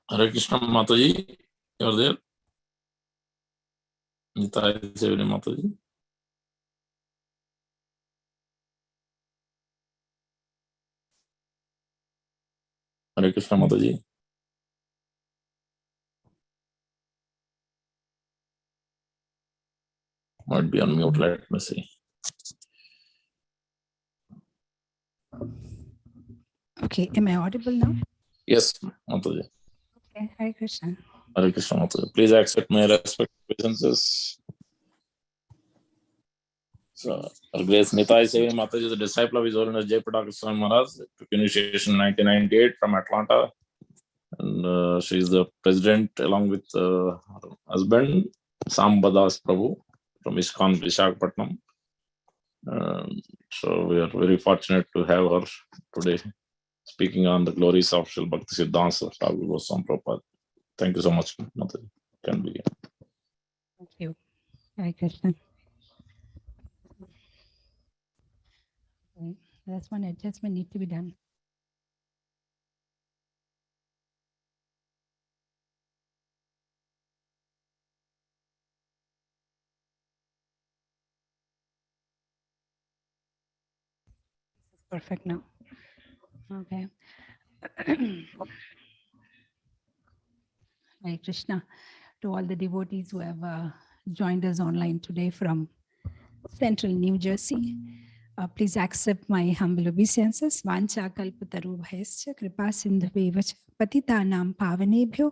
Hare Krishna Mataji, you're there? Nitai, Sevini Mataji. Hare Krishna Mataji. Might be on mute, let me see. Okay, am I audible now? Yes, Mataji. Okay, Hare Krishna. Hare Krishna Mataji. Please accept my respectful obeisances. So, our Grace Nitai Sevini Mataji is a disciple of His Holiness Jayapataka Swami Maharaj, took initiation in 1998 from Atlanta. And she is the president along with her husband, Sambadas Prabhu from ISKCON Visakhapatnam. So we are very fortunate to have her today speaking on the glories of Srila Bhakti Siddanta Thakur Goswami Prabhupada. Thank you so much, Mataji. Can begin. Thank you. Hare Krishna. Okay, that's one adjustment need to be done. This is perfect now. Okay. Hare Krishna to all the devotees who have joined us online today from Central New Jersey. Please accept my humble obeisances. Vancha kalpatarubhayascha kripa sindhuvevacha patitanam pavanebhyo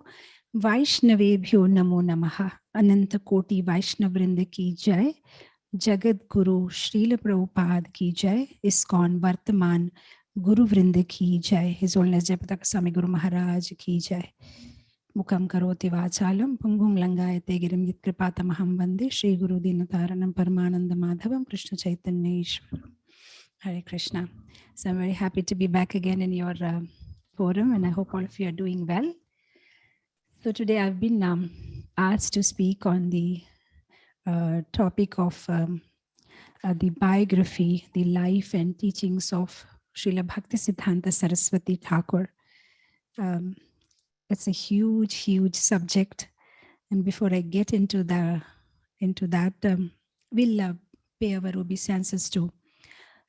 vaishnavebhyo namo namaha. Ananta koti Vaishnavrinda ki jai. Jagat Guru Srila Prabhupada ki jai. ISKCON Vartaman Guru Vrinda ki jai. His Holiness Jayapataka Swami Guru Maharaj ki jai. Mukam karoti vachalam pungum langayate girim yitkripatamahamam vande Shri Guru Dinataranam Paramananda Madhavam Krishna Chaitanya Ishwaram. Hare Krishna. So I'm very happy to be back again in your forum, and I hope all of you are doing well. So today I've been asked to speak on the topic of the biography, the life and teachings of Srila Bhakti Siddanta Saraswati Thakur. It's a huge subject, and before I get into that, we'll pay our obeisances to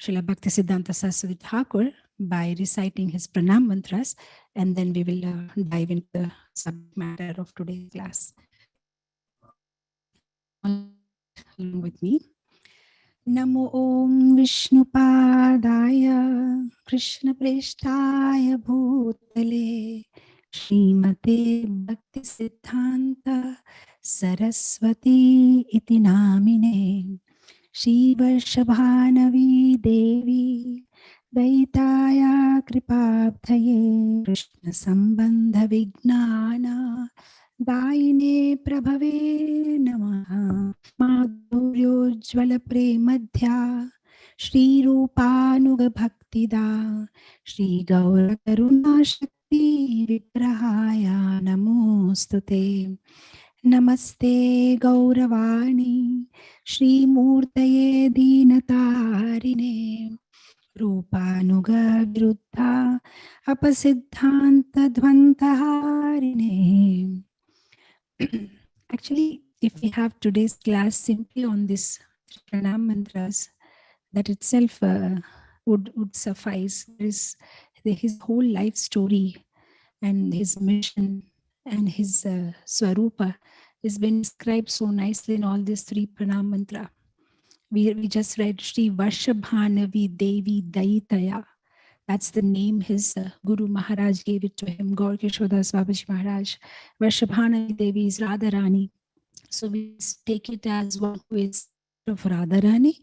Srila Bhakti Siddanta Saraswati Thakur by reciting his pranam mantras, and then we will dive into the subject matter of today's class. Along with me. Namo Om Vishnupadaya Krishna Preshtaya Bhutale Srimate Bhakti Siddhanta Saraswati iti namine Shri Varshabhanavi Devi Daitaya Kripabdhaye Krishna Sambandha Vignana Daine Prabhave Namaha Madhuryojjvala Premadhya Shri Rupanuga Bhaktida Shri Gaura Karuna Shakti Vigrahaya Namostute Namaste Gauravani Shri Murtaye Dinatarine Rupanuga Viruddha Apasiddhanta Dvantaharine. Actually, if we have today's class simply on this pranam mantras, that itself would suffice. There is his whole life story and his mission and his swarupa has been described so nicely in all these three pranam mantra. We just read Shri Varshabhanavi Devi Daitaya. That's the name his Guru Maharaj gave it to him, Gaur Kishodas Babaji Maharaj. Varshabhanavi Devi is Radharani. So we take it as one who is of Radharani,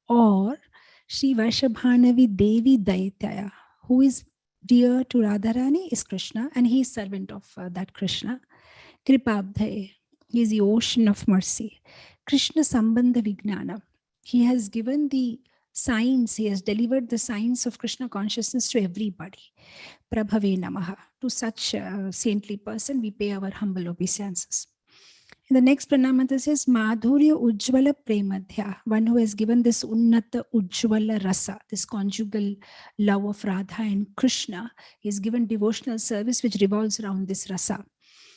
or Shri Varshabhanavi Devi Daitaya, who is dear to Radharani is Krishna, and he is servant of that Krishna. Kripabdhaye, he is the ocean of mercy. Krishna Sambandha Vignana, he has given the signs, he has delivered the signs of Krishna consciousness to everybody. Prabhave Namaha, to such a saintly person we pay our humble obeisances. In the next pranamanta says, Madhurya Ujjvala Premadhya, one who has given this Unnata Ujjvala Rasa, this conjugal love of Radha and Krishna. He has given devotional service which revolves around this rasa.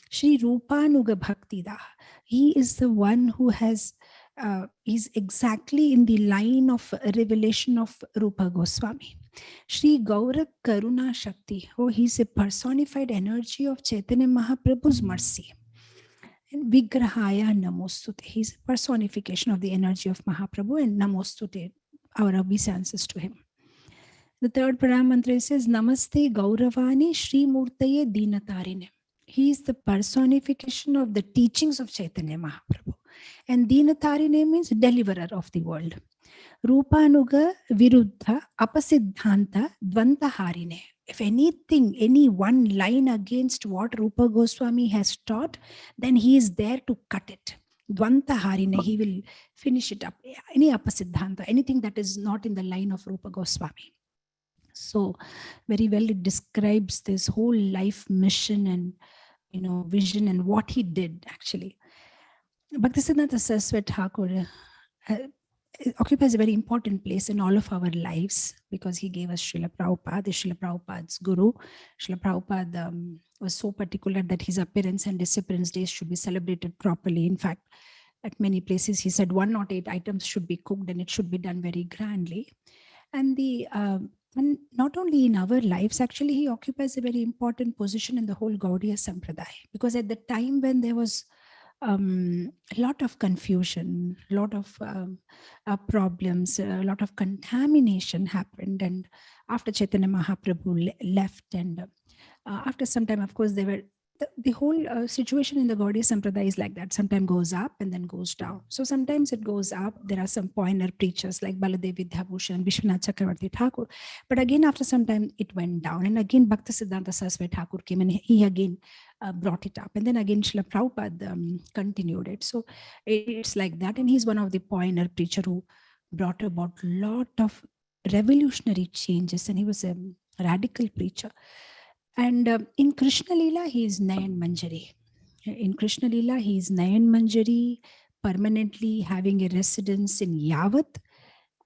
Shri Rupanuga Bhaktida, he is the one who has, is exactly in the line of revelation of Rupa Goswami. Shri Gaura Karuna Shakti, oh, he's a personified energy of Chaitanya Mahaprabhu's mercy. And Vigrahaya Namostute, he's a personification of the energy of Mahaprabhu, and Namostute, our obeisances to him. The third pranam mantra says, Namaste Gauravani Shri Murtaye Dinatarine. He is the personification of the teachings of Chaitanya Mahaprabhu. And Dinatarine means deliverer of the world. Rupanuga Viruddha Apasiddhanta Dvantaharine. If anything, any one line against what Rupa Goswami has taught, then he is there to cut it. Dvantaharine, he will finish it up. Any Apasiddhanta, anything that is not in the line of Rupa Goswami. So very well it describes this whole life mission and vision and what he did actually. Bhaktisiddhanta Saraswati Thakur occupies a very important place in all of our lives because he gave us Srila Prabhupada, Srila Prabhupada's guru. Srila Prabhupada was so particular that his appearance and disappearance days should be celebrated properly. In fact, at many places he said 108 items should be cooked and it should be done very grandly. And and not only in our lives, actually, he occupies a very important position in the whole Gaudiya Sampradaya. Because at the time when there was a lot of confusion, a lot of problems, a lot of contamination happened. And after Chaitanya Mahaprabhu left, and after some time, of course, there were the whole situation in the Gaudiya Sampradaya is like that. Sometimes goes up and then goes down. So sometimes it goes up. There are some pointer preachers like Baladev Vidyabhushan, Vishwanath Chakravarti Thakur. But again, after some time, it went down. And again, Bhaktisiddhanta Saraswati Thakur came and he again brought it up. And then again, Srila Prabhupada continued it. So it's like that. And he's one of the pointer preacher who brought about a lot of revolutionary changes. And he was a radical preacher. And in Krishna Leela, he is Nayan Manjari. In Krishna Leela, he is Nayan Manjari, permanently having a residence in Yavat.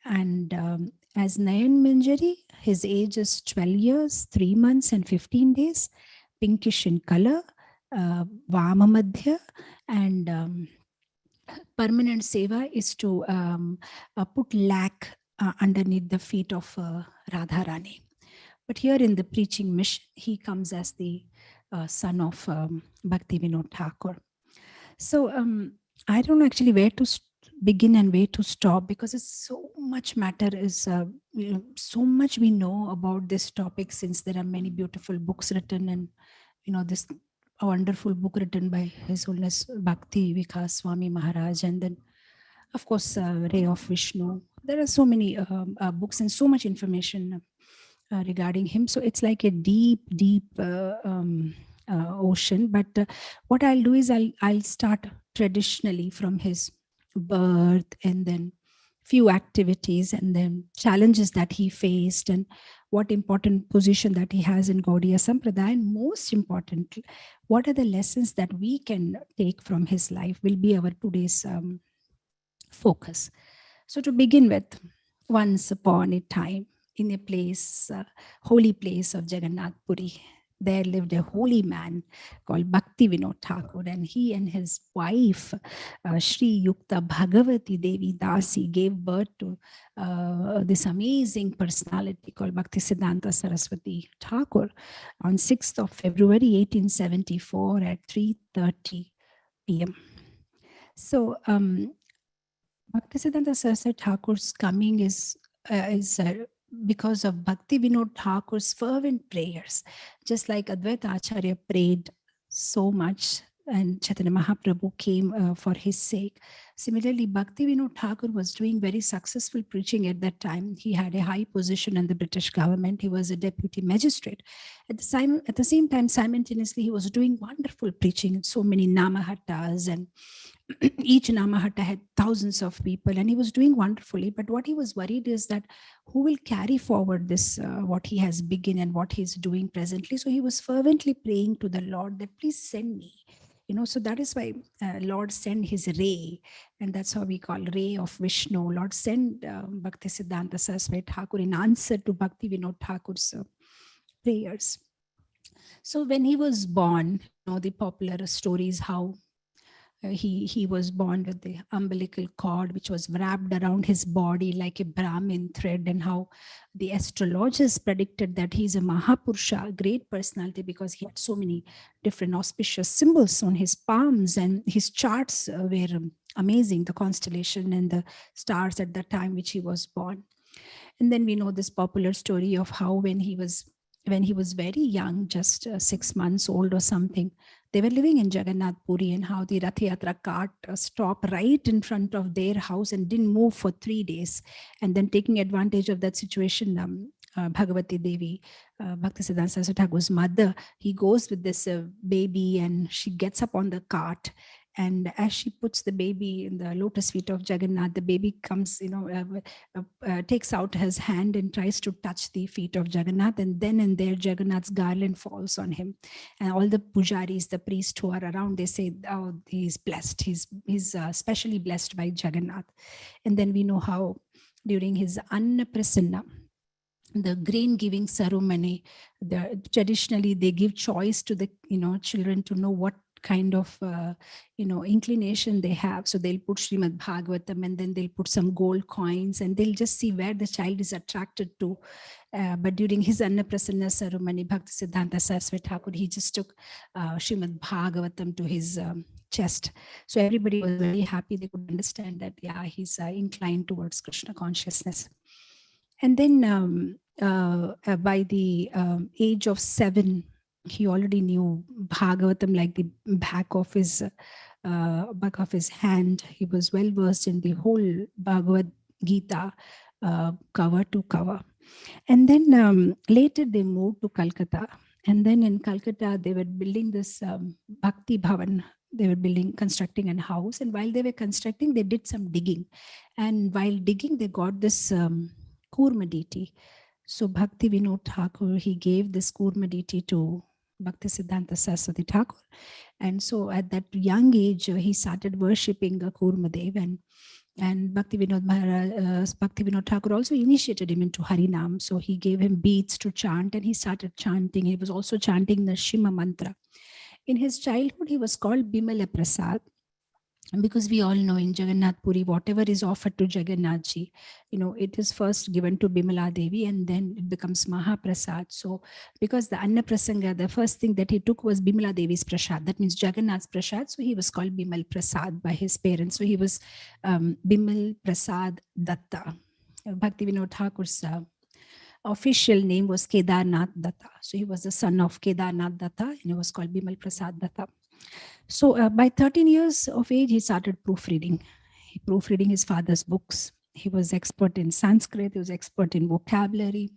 And as Nayan Manjari, his age is 12 years, 3 months and 15 days, pinkish in color, Vamamadhya, and permanent seva is to put lac underneath the feet of Radharani. But here in the preaching mission, he comes as the son of Bhakti Vinod Thakur. So I don't know actually where to begin and where to stop because it's so much matter is, so much we know about this topic since there are many beautiful books written and, this a wonderful book written by His Holiness Bhakti Vikas Swami Maharaj, and then of course Ray of Vishnu. There are so many books and so much information regarding him. So it's like a deep ocean. But what I'll do is I'll start traditionally from his birth and then few activities and then challenges that he faced and what important position that he has in Gaudiya Sampradaya. And most importantly, what are the lessons that we can take from his life will be our today's focus. So to begin with, once upon a time, in a place, holy place of Jagannath Puri, there lived a holy man called Bhakti Vinod Thakur, and he and his wife, Shri Yukta Bhagavati Devi Dasi, gave birth to this amazing personality called Bhakti Siddanta Saraswati Thakur on 6th of February 1874 at 3:30 p.m. So Bhakti Siddanta Saraswati Thakur's coming is because of Bhakti Vinod Thakur's fervent prayers. Just like Advaita Acharya prayed so much and Chaitanya Mahaprabhu came for his sake. Similarly, Bhakti Vinod Thakur was doing very successful preaching at that time. He had a high position in the British government. He was a deputy magistrate. At the same time, simultaneously, he was doing wonderful preaching in so many Namahattas, and each Namahatta had thousands of people, and he was doing wonderfully. But what he was worried is that who will carry forward this, what he has begun and what he's doing presently. So he was fervently praying to the Lord that please send me So that is why Lord sent his ray, and that's how we call ray of Vishnu. Lord sent Bhakti Siddhanta Saraswati Thakur in answer to Bhakti Vinod Thakur's prayers. So when he was born, the popular stories how he was born with the umbilical cord which was wrapped around his body like a Brahmin thread, and how the astrologers predicted that he's a Mahapurusha, a great personality, because he had so many different auspicious symbols on his palms, and his charts were amazing, the constellation and the stars at the time which he was born. And then we know this popular story of how when he was very young, just 6 months old or something, they were living in Jagannath Puri, and how the Rath Yatra cart stopped right in front of their house and didn't move for 3 days. And then taking advantage of that situation, Bhagavati Devi, Bhakti Siddhanta Saraswati Thakur's mother, he goes with this baby, and she gets up on the cart. And as she puts the baby in the lotus feet of Jagannath, the baby comes, takes out his hand and tries to touch the feet of Jagannath. And then and there, Jagannath's garland falls on him. And all the pujaris, the priests who are around, they say, oh, he's blessed. He's specially blessed by Jagannath. And then we know how during his Annaprasanna, the grain giving ceremony, traditionally they give choice to the children to know what kind of inclination they have. So they'll put Srimad Bhagavatam, and then they'll put some gold coins, and they'll just see where the child is attracted to. But during his Annaprasanna ceremony, Bhakti Siddhanta Saraswati Thakur, he just took Srimad Bhagavatam to his chest. So everybody was very happy. They could understand that, yeah, he's inclined towards Krishna consciousness. And then by the age of 7, he already knew Bhagavatam like the back of his hand. He was well versed in the whole Bhagavad Gita, cover to cover. And then later they moved to Calcutta. And then in Calcutta, they were building this Bhakti Bhavan. They were constructing a house. And while they were constructing, they did some digging. And while digging, they got this Kurma deity. So Bhakti Vinod Thakur, he gave this Kurma deity to Bhakti Siddhanta Saraswati Thakur. And so at that young age, he started worshipping Kurma Dev, and Bhakti Vinod Thakur also initiated him into Harinam. So he gave him beads to chant, and he started chanting. He was also chanting the Shima mantra. In his childhood, he was called Bimala Prasad. And because we all know in Jagannath Puri, whatever is offered to Jagannath Ji, it is first given to Bimala Devi, and then it becomes Mahaprasad. So because the Anna Prasanga, the first thing that he took was Bimala Devi's Prasad. That means Jagannath's Prasad. So he was called Bimal Prasad by his parents. So he was Bimal Prasad Datta. Bhakti Vinod Thakur's official name was Kedarnath Datta. So he was the son of Kedarnath Datta, and he was called Bimal Prasad Datta. So by 13 years of age, he started proofreading. He proofreading his father's books. He was expert in Sanskrit. He was expert in vocabulary.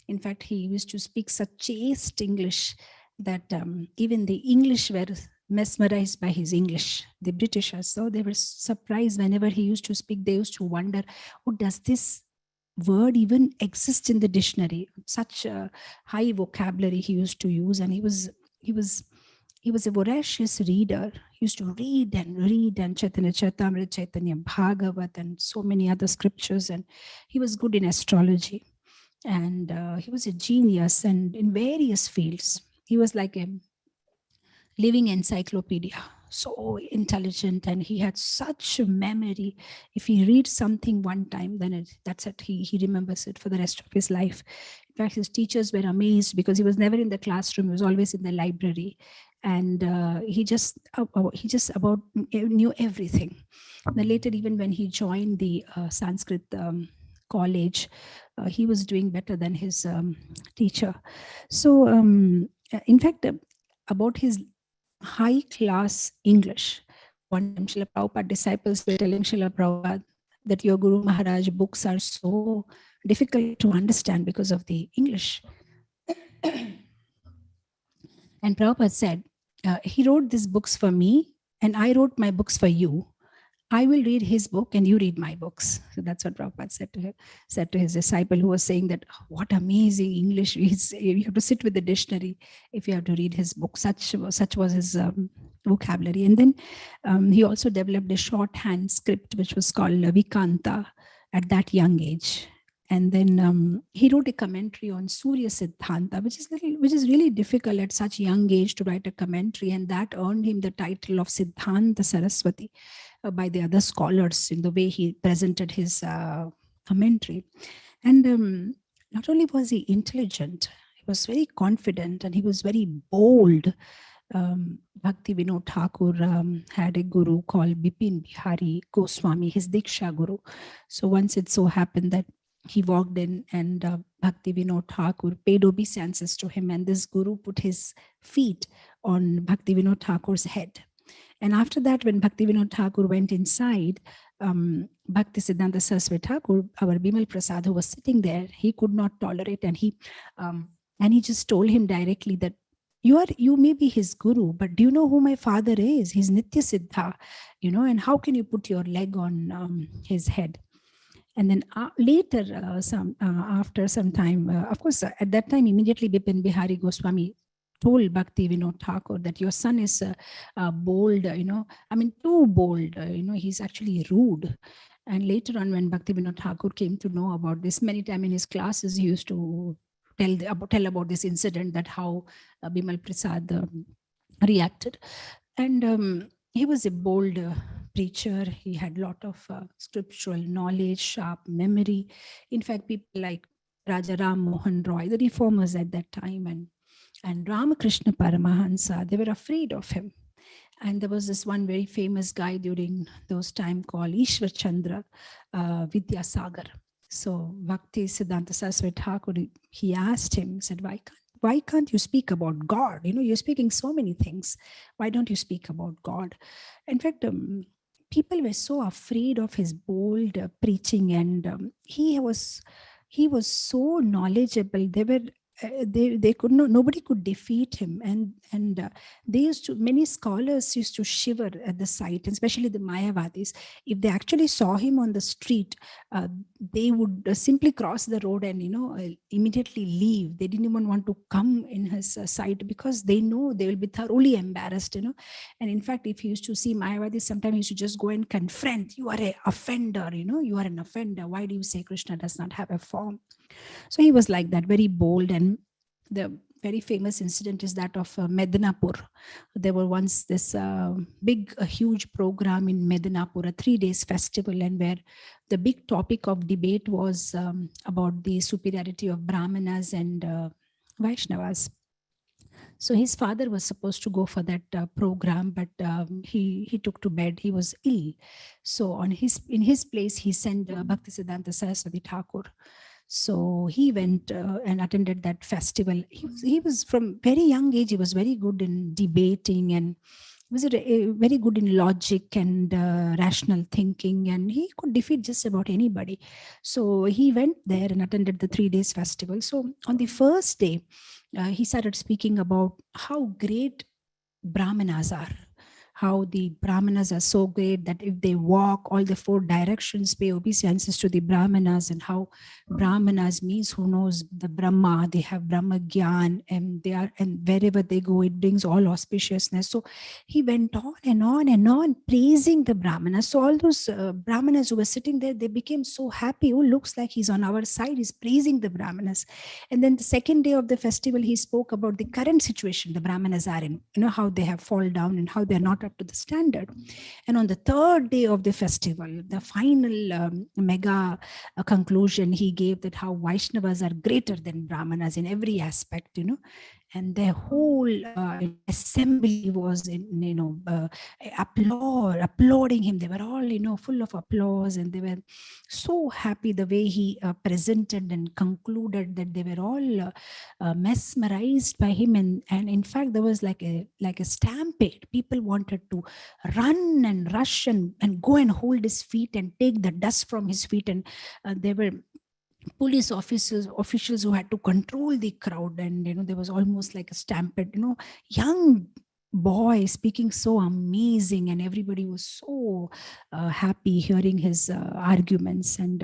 In fact, he used to speak such chaste English that even the English were mesmerized by his English. The Britishers, so they were surprised whenever he used to speak. They used to wonder, oh, does this word even exist in the dictionary? Such a high vocabulary he used to use, and he was a voracious reader. He used to read and Chaitanya Charitamrita, Chaitanya Bhagavat, and so many other scriptures. And he was good in astrology, and he was a genius, and in various fields. He was like a living encyclopedia, so intelligent, and he had such a memory. If he reads something one time, then that's it. He remembers it for the rest of his life. In fact, his teachers were amazed because he was never in the classroom. He was always in the library, and he just about knew everything. Then later, even when he joined the Sanskrit college, he was doing better than his teacher. So, in fact, about his high class English, one time Srila Prabhupada disciples were telling Srila Prabhupada that your Guru Maharaj books are so difficult to understand because of the English. And Prabhupada said, he wrote these books for me, and I wrote my books for you. I will read his book and you read my books. So that's what Prabhupada said to his disciple, who was saying that, "Oh, what amazing English. You have to sit with the dictionary if you have to read his book." Such was his vocabulary. And then he also developed a shorthand script, which was called Vikanta at that young age. And then he wrote a commentary on Surya Siddhanta, which is really difficult at such young age to write a commentary. And that earned him the title of Siddhanta Saraswati by the other scholars in the way he presented his commentary. And not only was he intelligent, he was very confident and he was very bold. Bhakti Vinod Thakur had a guru called Bipin Bihari Goswami, his Diksha guru. So once it so happened that he walked in and Bhakti Vinod Thakur paid obeisances to him, and this guru put his feet on Bhakti Vinod Thakur's head. And after that, when Bhakti Vinod Thakur went inside, Bhakti Siddanta Saraswati Thakur, our Bimal Prasad, who was sitting there, he could not tolerate, and he just told him directly that you may be his guru, but do you know who my father is? He's Nitya Siddha, and how can you put your leg on his head? And then later, after some time, of course, at that time, immediately Bipin Bihari Goswami told Bhakti Vinod Thakur that your son is bold, too bold, he's actually rude. And later on, when Bhakti Vinod Thakur came to know about this, many times in his classes, he used to tell about this incident, that how Bimal Prasad reacted. And he was a bold preacher. He had a lot of scriptural knowledge, sharp memory. In fact, people like Raja Ram Mohan Roy, the reformers at that time, and Ramakrishna Paramahansa, they were afraid of him. And there was this one very famous guy during those times called Ishwar Chandra Vidyasagar. So Bhakti Siddhanta Saraswati Thakur, he asked him, said, why can't you speak about God? You're speaking so many things. Why don't you speak about God? In fact, people were so afraid of his bold preaching, and he was so knowledgeable. They could not, nobody could defeat him, and many scholars used to shiver at the sight, especially the Mayavadis. If they actually saw him on the street, they would simply cross the road and immediately leave. They didn't even want to come in his sight, because they know they will be thoroughly embarrassed. And in fact, if he used to see Mayavadis, sometimes he used to just go and confront, "You are an offender, you are an offender. Why do you say Krishna does not have a form?" So he was like that, very bold. And the very famous incident is that of Medinapur. There were once this huge program in Medinapur, a 3 days festival, and where the big topic of debate was about the superiority of Brahmanas and Vaishnavas. So his father was supposed to go for that program, but he took to bed. He was ill. So in his place, he sent Bhakti Siddhanta Saraswati Thakur. So he went and attended that festival. He was from very young age. He was very good in debating, and was very good in logic and rational thinking, and he could defeat just about anybody. So he went there and attended the 3 days festival. So on the first day, he started speaking about how great Brahmanas are. How the Brahmanas are so great that if they walk all the 4 directions, pay obeisances to the Brahmanas, and how Brahmanas means who knows the Brahma, they have Brahma Gyan, and wherever they go, it brings all auspiciousness. So he went on and on and on praising the Brahmanas. So all those Brahmanas who were sitting there, they became so happy. Oh, looks like he's on our side. He's praising the Brahmanas. And then the second day of the festival, he spoke about the current situation the Brahmanas are in, how they have fallen down and how they're not up to the standard. And on the third day of the festival, the final mega conclusion he gave, that how Vaishnavas are greater than Brahmanas in every aspect, and the whole assembly was applauding him. They were all full of applause, and they were so happy the way he presented and concluded, that they were all mesmerized by him. And in fact, there was like a stampede. People wanted to run and rush and go and hold his feet and take the dust from his feet, and there were police officials who had to control the crowd, and there was almost like a stampede. Young boy speaking so amazing, and everybody was so happy hearing his arguments, and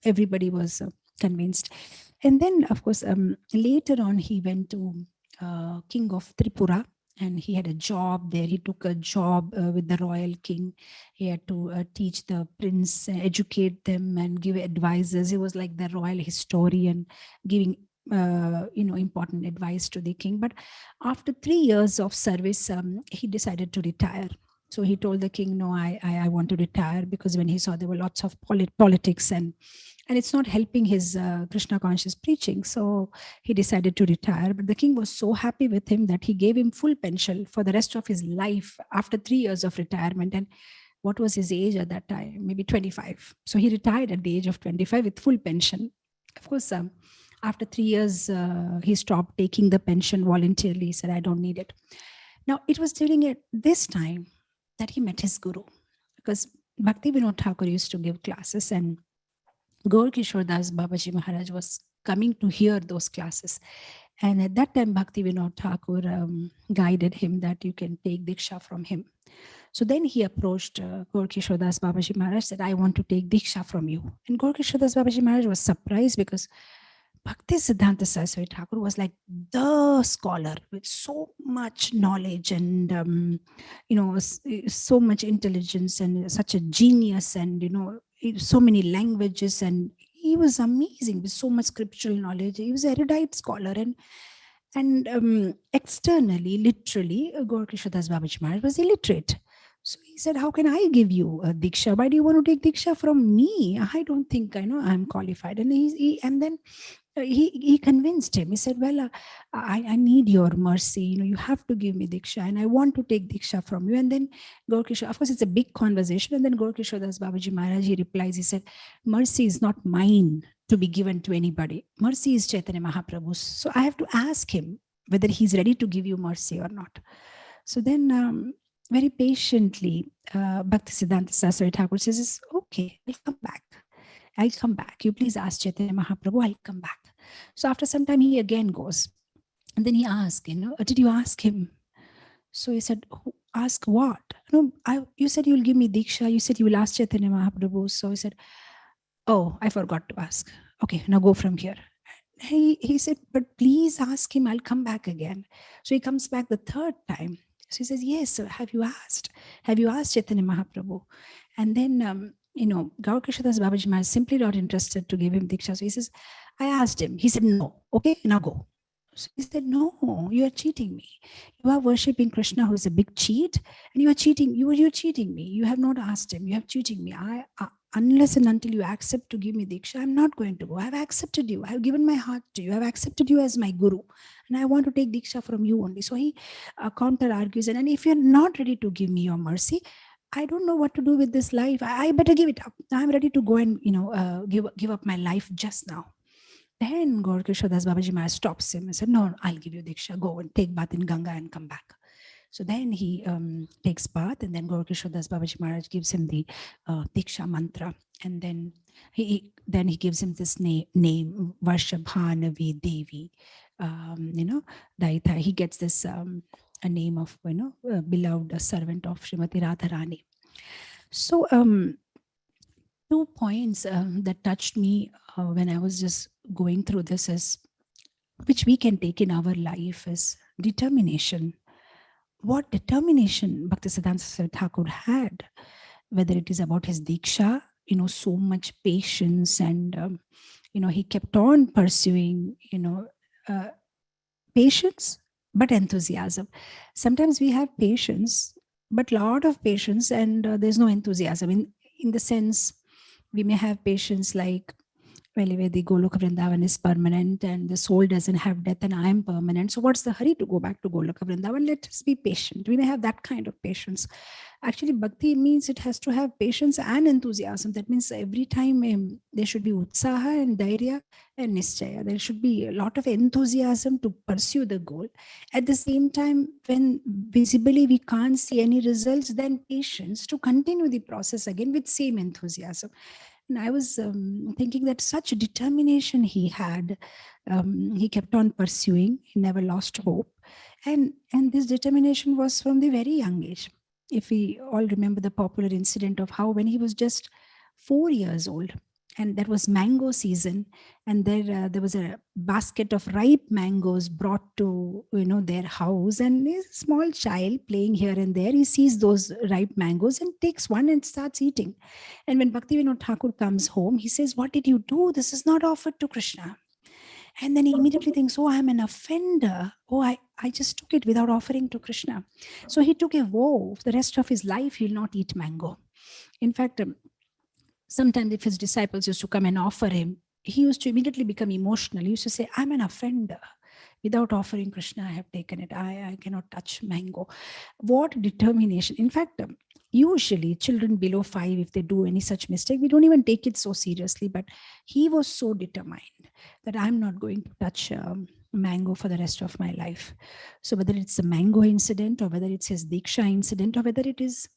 everybody was convinced. And then, of course, later on, he went to King of Tripura, and he had a job there. He took a job with the royal king. He had to teach the prince, educate them, and give advices. He was like the royal historian, giving important advice to the king. But after 3 years of service, he decided to retire. So he told the king, no, I want to retire, because when he saw there were lots of politics, and it's not helping his Krishna conscious preaching. So he decided to retire. But the king was so happy with him that he gave him full pension for the rest of his life after 3 years of retirement. And what was his age at that time? Maybe 25. So he retired at the age of 25 with full pension. Of course, after 3 years, he stopped taking the pension voluntarily. He said, I don't need it. Now, it was during this time that he met his guru, because Bhakti Vinod Thakur used to give classes, and Gaur Kishore Das Babaji Maharaj was coming to hear those classes. And at that time, Bhakti Vinod Thakur guided him that you can take Diksha from him. So then he approached Gaur Kishore Das Babaji Maharaj, said, I want to take Diksha from you. And Gaur Kishore Das Babaji Maharaj was surprised, because Bhakti Siddanta Saraswati Thakur was like the scholar with so much knowledge and, so much intelligence, and such a genius, and, so many languages. And he was amazing with so much scriptural knowledge. He was an erudite scholar. And externally, literally, Gaur Kishore Das Babaji Maharaj was illiterate. So he said, how can I give you a Diksha? Why do you want to take Diksha from me? I don't think I'm qualified. And he convinced him. He said, well, I need your mercy. You have to give me Diksha, and I want to take Diksha from you. And then Gaur Kishore, of course, it's a big conversation. And then Gaur Kishore Das Babaji Maharaj, he replies, he said, mercy is not mine to be given to anybody. Mercy is Chaitanya Mahaprabhu's. So I have to ask him whether he's ready to give you mercy or not. So then very patiently, Bhakti Siddhanta Saraswati Thakur says, okay, I'll come back. I'll come back. You please ask Chaitanya Mahaprabhu, I'll come back. So after some time, he again goes. And then he asked, did you ask him? So he said, ask what? No, you said you'll give me Diksha. You said you will ask Chaitanya Mahaprabhu. So he said, oh, I forgot to ask. Okay, now go from here. He said, but please ask him, I'll come back again. So he comes back the third time. So he says, yes, sir, have you asked? Have you asked Chaitanya Mahaprabhu? And then, Gaur Kishore Das Babaji Maharaj simply not interested to give him Diksha. So he says, I asked him. He said, no. Okay, now go. So he said, no, you are cheating me. You are worshipping Krishna, who is a big cheat, and you are cheating. You're cheating me. You have not asked him. You have cheating me. Unless and until you accept to give me Diksha, I'm not going to go. I have accepted you. I have given my heart to you. I have accepted you as my guru. And I want to take Diksha from you only. So he counter argues. And if you're not ready to give me your mercy, I don't know what to do with this life. I better give it up. I'm ready to go and, give up my life just now. Then Gaur Kishore Das Babaji Maharaj stops him and said, no, I'll give you Diksha. Go and take bath in Ganga and come back. So then he takes bath, and then Gaur Kishore Das Babaji Maharaj gives him the Diksha mantra. And then he gives him this name, Varshabhanavi Devi, Daita. He gets this a name of, a beloved servant of Srimati Radharani. So 2 points that touched me when I was just going through this is, which we can take in our life, is determination. What determination Bhaktisiddhanta Saraswati Thakur had, whether it is about his Diksha, so much patience, and, he kept on pursuing, patience, but enthusiasm. Sometimes we have patience, but lot of patience, and there's no enthusiasm. In the sense, we may have patience like, well, the Goloka Vrindavan is permanent and the soul doesn't have death and I am permanent. So what's the hurry to go back to Goloka Vrindavan? Let us be patient. We may have that kind of patience. Actually, bhakti means it has to have patience and enthusiasm. That means every time there should be utsaha and dhairya and nischaya. There should be a lot of enthusiasm to pursue the goal. At the same time, when visibly we can't see any results, then patience to continue the process again with same enthusiasm. And I was thinking that such determination he had, he kept on pursuing, he never lost hope. And this determination was from the very young age. If we all remember the popular incident of how when he was just 4 years old, and that was mango season, and there was a basket of ripe mangoes brought to their house, and a small child playing here and there, he sees those ripe mangoes and takes one and starts eating. And when Bhaktivinoda Thakur comes home, he says, "What did you do? This is not offered to Krishna." And then he immediately thinks, "Oh, I'm an offender. Oh, I just took it without offering to Krishna." So he took a vow for the rest of his life, he'll not eat mango. In fact, sometimes if his disciples used to come and offer him, he used to immediately become emotional. He used to say, "I'm an offender. Without offering Krishna, I have taken it. I cannot touch mango." What determination. In fact, usually children below 5, if they do any such mistake, we don't even take it so seriously. But he was so determined that I'm not going to touch mango for the rest of my life. So whether it's the mango incident, or whether it's his Diksha incident, or whether it is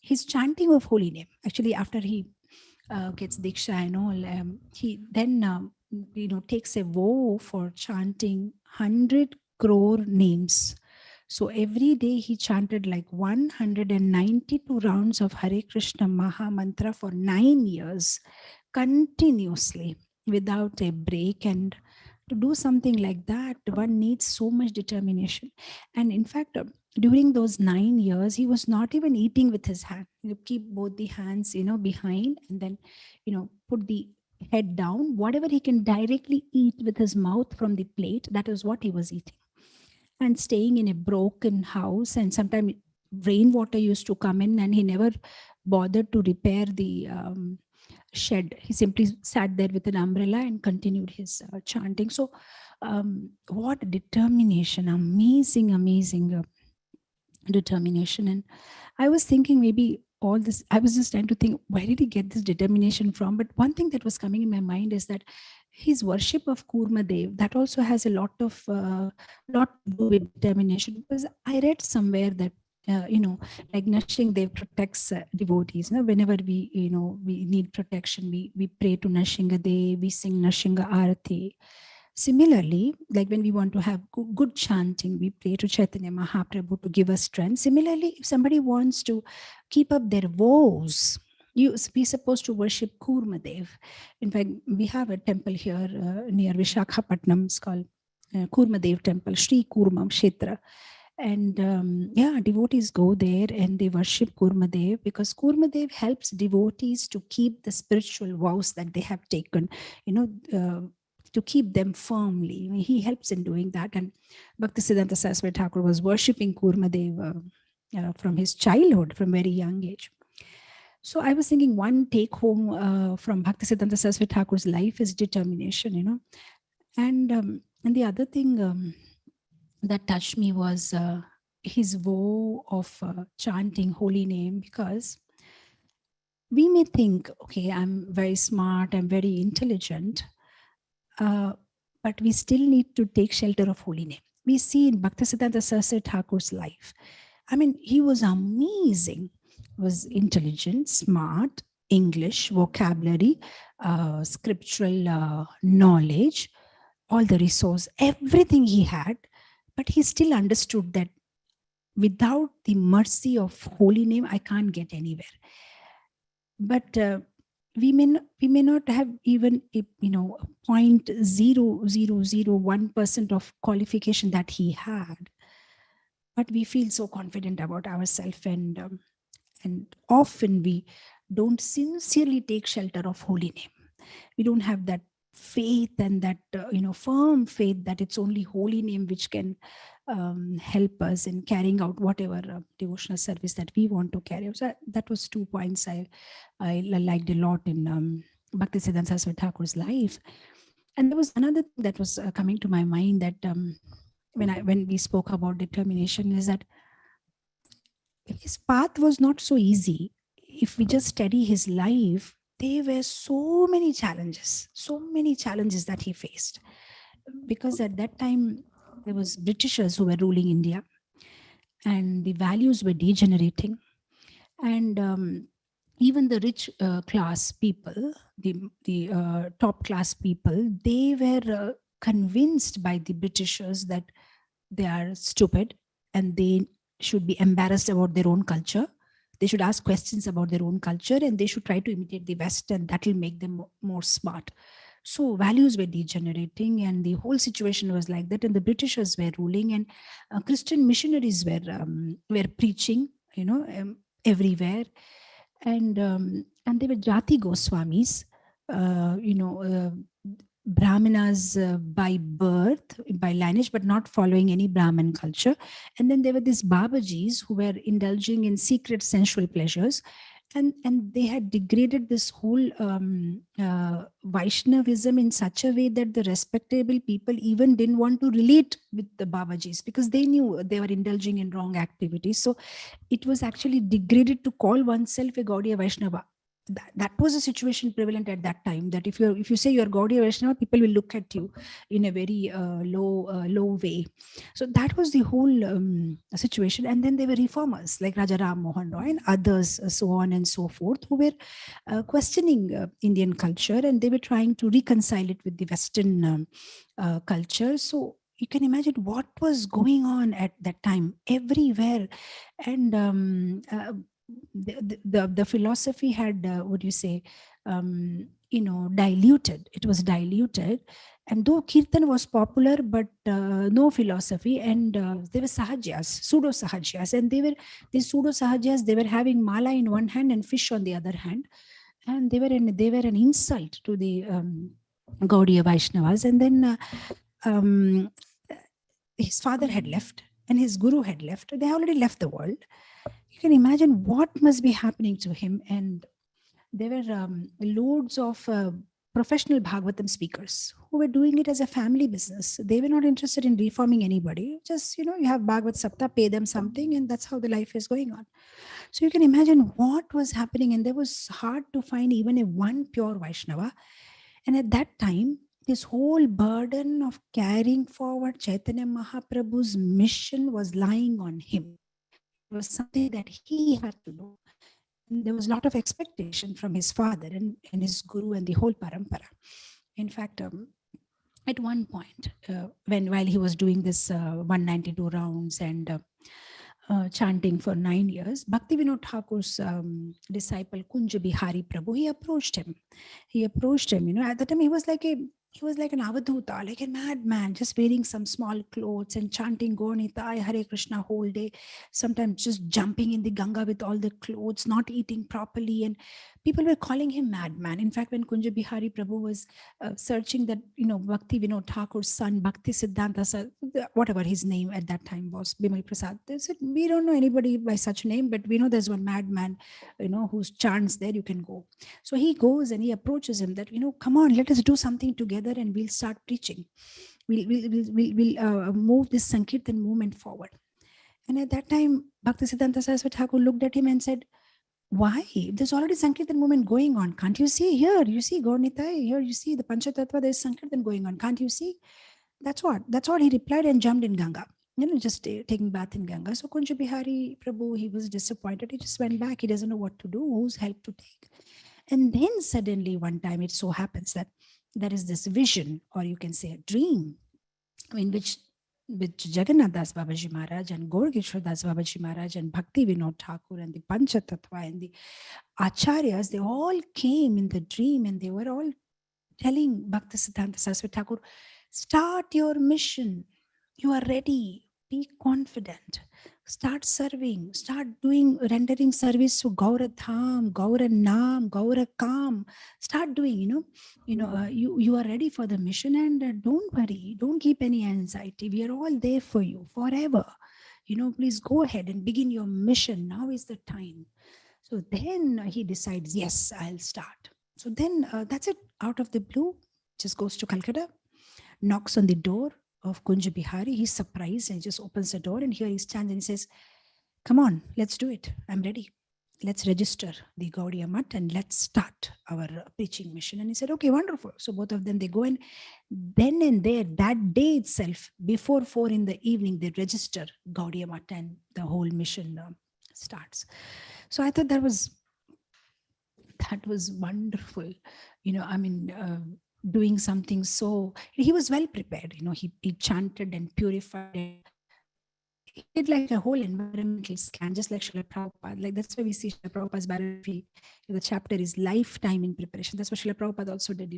his chanting of holy name. Actually, after he gets Diksha and all, he then takes a vow for chanting 100 crore names. So every day he chanted like 192 rounds of Hare Krishna Maha Mantra for 9 years, continuously, without a break. And to do something like that, one needs so much determination. And in fact, during those 9 years, he was not even eating with his hand. You keep both the hands, behind, and then, put the head down. Whatever he can directly eat with his mouth from the plate, that is what he was eating. And staying in a broken house, and sometimes rainwater used to come in, and he never bothered to repair the shed. He simply sat there with an umbrella and continued his chanting. So what determination, amazing determination. And I was thinking, maybe all this, I was just trying to think, where did he get this determination from? But one thing that was coming in my mind is that his worship of Kurmadev, that also has a lot to do with determination. Because I read somewhere that like Nashing Dev protects devotees. Whenever we need protection, we pray to Nashinga Dev, we sing Nashinga Arati. Similarly, like when we want to have good chanting, we pray to Chaitanya Mahaprabhu to give us strength. Similarly, if somebody wants to keep up their vows, we're supposed to worship Kurmadev. In fact, we have a temple here near Vishakhapatnam. It's called Kurmadev Temple, Sri Kurmam Kshetra. And devotees go there and they worship Kurmadev, because Kurmadev helps devotees to keep the spiritual vows that they have taken, to keep them firmly. He helps in doing that. And Bhakti Siddanta Saraswati Thakur was worshipping Kurmadev from his childhood, from very young age. So I was thinking, one take home from Bhakti Siddanta Saraswati Thakur's life is determination, And the other thing that touched me was his vow of chanting holy name, because we may think, okay, I'm very smart, I'm very intelligent, but we still need to take shelter of holy name. We see in Bhaktisiddhanta Saraswati Thakur's life, I mean, he was amazing, was intelligent, smart, English, vocabulary, scriptural knowledge, all the resource, everything he had, but he still understood that without the mercy of holy name, I can't get anywhere. But we may not have even 0.0001% of qualification that he had, but we feel so confident about ourselves, and often we don't sincerely take shelter of holy name. We don't have that faith and that firm faith that it's only holy name which can help us in carrying out whatever devotional service that we want to carry out. So that was 2 points I liked a lot in Bhakti Siddhanta Saraswati Thakur's life. And there was another thing that was coming to my mind, that when we spoke about determination, is that his path was not so easy. If we just study his life, there were so many challenges that he faced, because at that time there was Britishers who were ruling India, and the values were degenerating, and even the rich class people, the top class people, they were convinced by the Britishers that they are stupid and they should be embarrassed about their own culture. They should ask questions about their own culture and they should try to imitate the West, and that will make them more smart. So values were degenerating and the whole situation was like that. And the Britishers were ruling, and Christian missionaries were preaching, everywhere. And they were Jati Goswamis, Brahmanas by birth, by lineage, but not following any Brahmin culture. And then there were these Babajis who were indulging in secret sensual pleasures. And they had degraded this whole Vaishnavism in such a way that the respectable people even didn't want to relate with the Babajis because they knew they were indulging in wrong activities. So it was actually degraded to call oneself a Gaudiya Vaishnava. That was a situation prevalent at that time, that if you say you're Gaudiya Vaishnava, people will look at you in a very low way. So that was the whole situation. And then there were reformers like Raja Ram Mohan Roy and others, so on and so forth, who were questioning Indian culture, and they were trying to reconcile it with the Western culture. So you can imagine what was going on at that time everywhere. And the philosophy had diluted. It was diluted, and though kirtan was popular, but no philosophy. And there were sahajas, pseudo sahajas, and these pseudo sahajas, they were having mala in one hand and fish on the other hand, and they were an insult to the Gaudiya Vaishnavas. And then his father had left and his guru had left. They already left the world. You can imagine what must be happening to him. And there were loads of professional Bhagavatam speakers who were doing it as a family business. They were not interested in reforming anybody. Just, you have Bhagavat Sapta, pay them something, and that's how the life is going on. So you can imagine what was happening. And there was hard to find even a one pure Vaishnava. And at that time, this whole burden of carrying forward Chaitanya Mahaprabhu's mission was lying on him. It was something that he had to do. And there was a lot of expectation from his father and his guru and the whole parampara. In fact, at one point, while he was doing this 192 rounds and chanting for 9 years, Bhakti Vinod Thakur's disciple Kunja Bihari Prabhu, he approached him. At the time he was like an avadhuta, like a madman, just wearing some small clothes and chanting Gaur Nitai, Hare Krishna whole day, sometimes just jumping in the Ganga with all the clothes, not eating properly. And people were calling him madman. In fact, when Kunja Bihari Prabhu was searching that, Bhakti Vinod Thakur's son, Bhakti Siddanta, whatever his name at that time was, Bimal Prasad, they said, we don't know anybody by such name, but we know there's one madman, whose chants there, you can go. So he goes and he approaches him that, come on, let us do something together and we'll start preaching. We'll move this Sankirtan movement forward. And at that time, Bhakti Siddanta Saraswati Thakur looked at him and said, why? There's already Sankirtan movement going on. Can't you see? Here, you see Gaur Nitai. Here, you see the Panchatattva. There's Sankirtan going on. Can't you see? That's what he replied and jumped in Ganga. Just taking bath in Ganga. So Kunja Bihari Prabhu, he was disappointed. He just went back. He doesn't know what to do, whose help to take. And then suddenly one time it so happens that there is this vision, or you can say a dream, in which Jagannath Das Babaji Maharaj and Gaur Kishore Das Babaji Maharaj and Bhakti Vinod Thakur and the Panchatattva and the Acharyas, they all came in the dream and they were all telling Bhakti Siddhanta Saraswati Thakur, start your mission. You are ready. Be confident. Start serving. Start rendering service to Gaura Dham, Gaura Nam, Gaura Kam. Start doing, you are ready for the mission, and don't worry. Don't keep any anxiety. We are all there for you forever. Please go ahead and begin your mission. Now is the time. So then he decides, yes, I'll start. So then that's it. Out of the blue, just goes to Calcutta, knocks on the door of Kunja Bihari. He's surprised and just opens the door, and here he stands and he says, come on, let's do it. I'm ready. Let's register the Gaudiya Math and let's start our preaching mission. And he said, okay, wonderful. So both of them, they go, and then and there, that day itself, before 4 in the evening, they register Gaudiya Math and the whole mission starts. So I thought that was wonderful. Doing something so, he was well prepared. He chanted and purified. he did like a whole environmental scan, just like Srila Prabhupada. Like that's why we see Srila Prabhupada's biography. The chapter is lifetime in preparation. That's what Srila Prabhupada also did,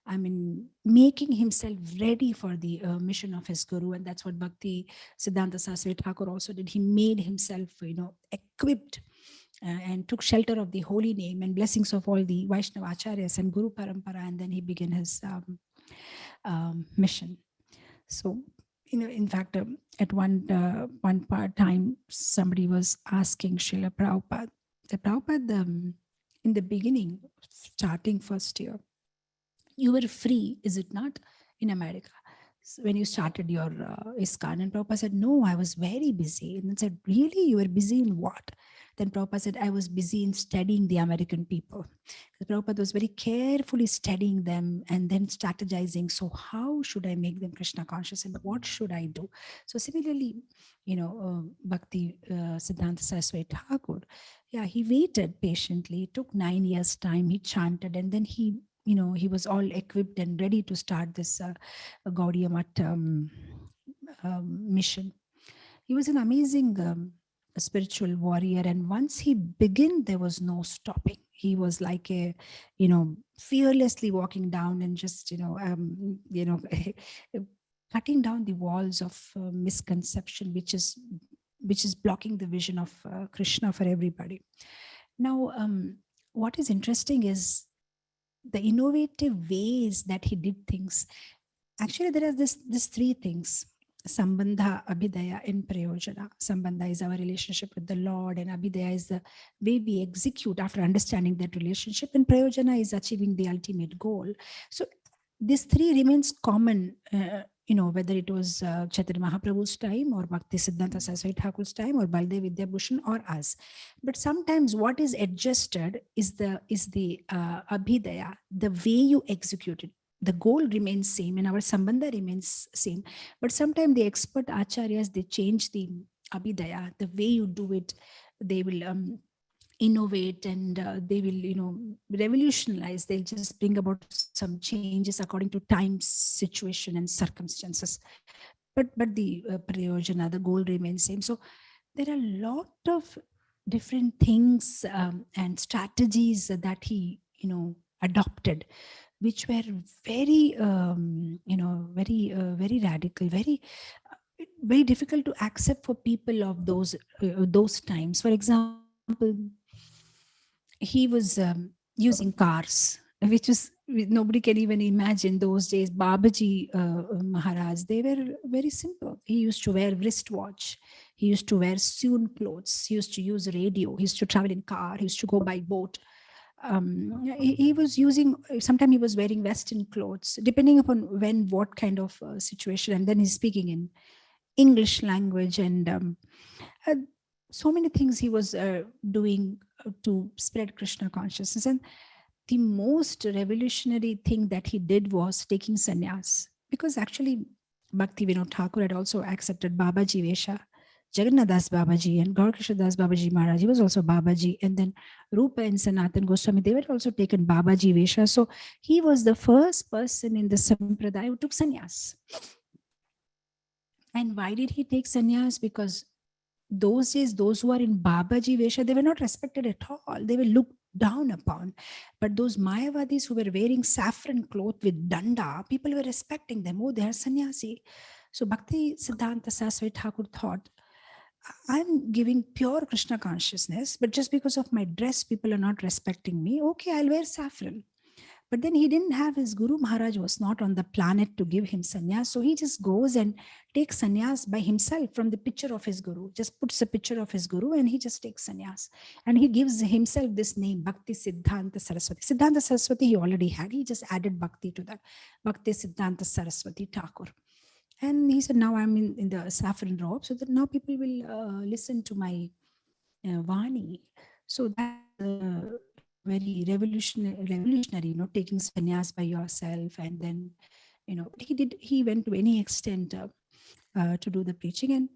I mean, making himself ready for the mission of his guru. And that's what Bhakti Siddanta Saraswati Thakur also did. He made himself, equipped and took shelter of the holy name and blessings of all the Vaishnava Acharyas and Guru Parampara. And then he began his mission. So, in fact, at one part time, somebody was asking Srila Prabhupada, in the beginning, starting first year, you were free, is it not, in America? So when you started your ISKCON, and Prabhupada said, no, I was very busy. And then said, really? You were busy in what? Then Prabhupada said, I was busy in studying the American people. Prabhupada was very carefully studying them and then strategizing. So how should I make them Krishna conscious and what should I do? So similarly, Bhakti Siddanta Saraswati Thakur, he waited patiently. It took 9 years time. He chanted and then he was all equipped and ready to start this Gaudiya Math mission. He was an amazing spiritual warrior, and once he began, there was no stopping. He was like fearlessly walking down and just cutting down the walls of misconception, which is blocking the vision of Krishna for everybody. Now, what is interesting is the innovative ways that he did things. Actually, there are these three things: Sambandha, Abhidaya, and Prayojana. Sambandha is our relationship with the Lord, and Abhidaya is the way we execute after understanding that relationship, and Prayojana is achieving the ultimate goal. So these three remains common, whether it was Chaitanya Mahaprabhu's time or Bhakti Siddhanta Saraswati Thakur's time or Baldev Vidyabhushan or us. But sometimes what is adjusted is the Abhidaya, the way you execute it. The goal remains same and our Sambandha remains same. But sometimes the expert Acharyas, they change the Abhidaya, the way you do it. They will innovate and they will revolutionize. They'll just bring about some changes according to time, situation and circumstances, but the prayojana, the goal remains same. So there are a lot of different things and strategies that he adopted, which were very very radical, very difficult to accept for people of those times. For example, he was using cars, which is nobody can even imagine those days. Babaji Maharaj, they were very simple. He used to wear wristwatch. He used to wear sewn clothes. He used to use radio. He used to travel in car. He used to go by boat. He was using, sometimes he was wearing Western clothes, depending upon when, what kind of situation. And then he's speaking in English language and so many things he was doing to spread Krishna consciousness. And the most revolutionary thing that he did was taking sannyas, because actually Bhakti Vinod Thakur had also accepted Babaji Vesha. Jagannath Das Babaji and Gaur Krishna Das Babaji Maharaj, he was also Babaji. And then Rupa and Sanatan Goswami, they were also taken Babaji Vesha. So he was the first person in the Sampradaya who took sannyas. And why did he take sannyas? Because those days, those who are in Babaji Vesha, they were not respected at all. They were looked down upon. But those Mayavadis who were wearing saffron cloth with danda, people were respecting them. Oh, they are sannyasi. So Bhakti Siddhanta Saraswati Thakur thought, I'm giving pure Krishna consciousness, but just because of my dress, people are not respecting me. Okay, I'll wear saffron. But then he didn't have his Guru. Maharaj was not on the planet to give him sannyas. So he just goes and takes sannyas by himself from the picture of his Guru. Just puts a picture of his Guru and he just takes sannyas. And he gives himself this name, Bhakti Siddhanta Saraswati. Siddhanta Saraswati he already had. He just added Bhakti to that. Bhakti Siddhanta Saraswati Thakur. And he said, now I'm in the saffron robe, so that now people will listen to my Vani. So that's very revolutionary, taking sannyas by yourself. And then, he went to any extent to do the preaching. And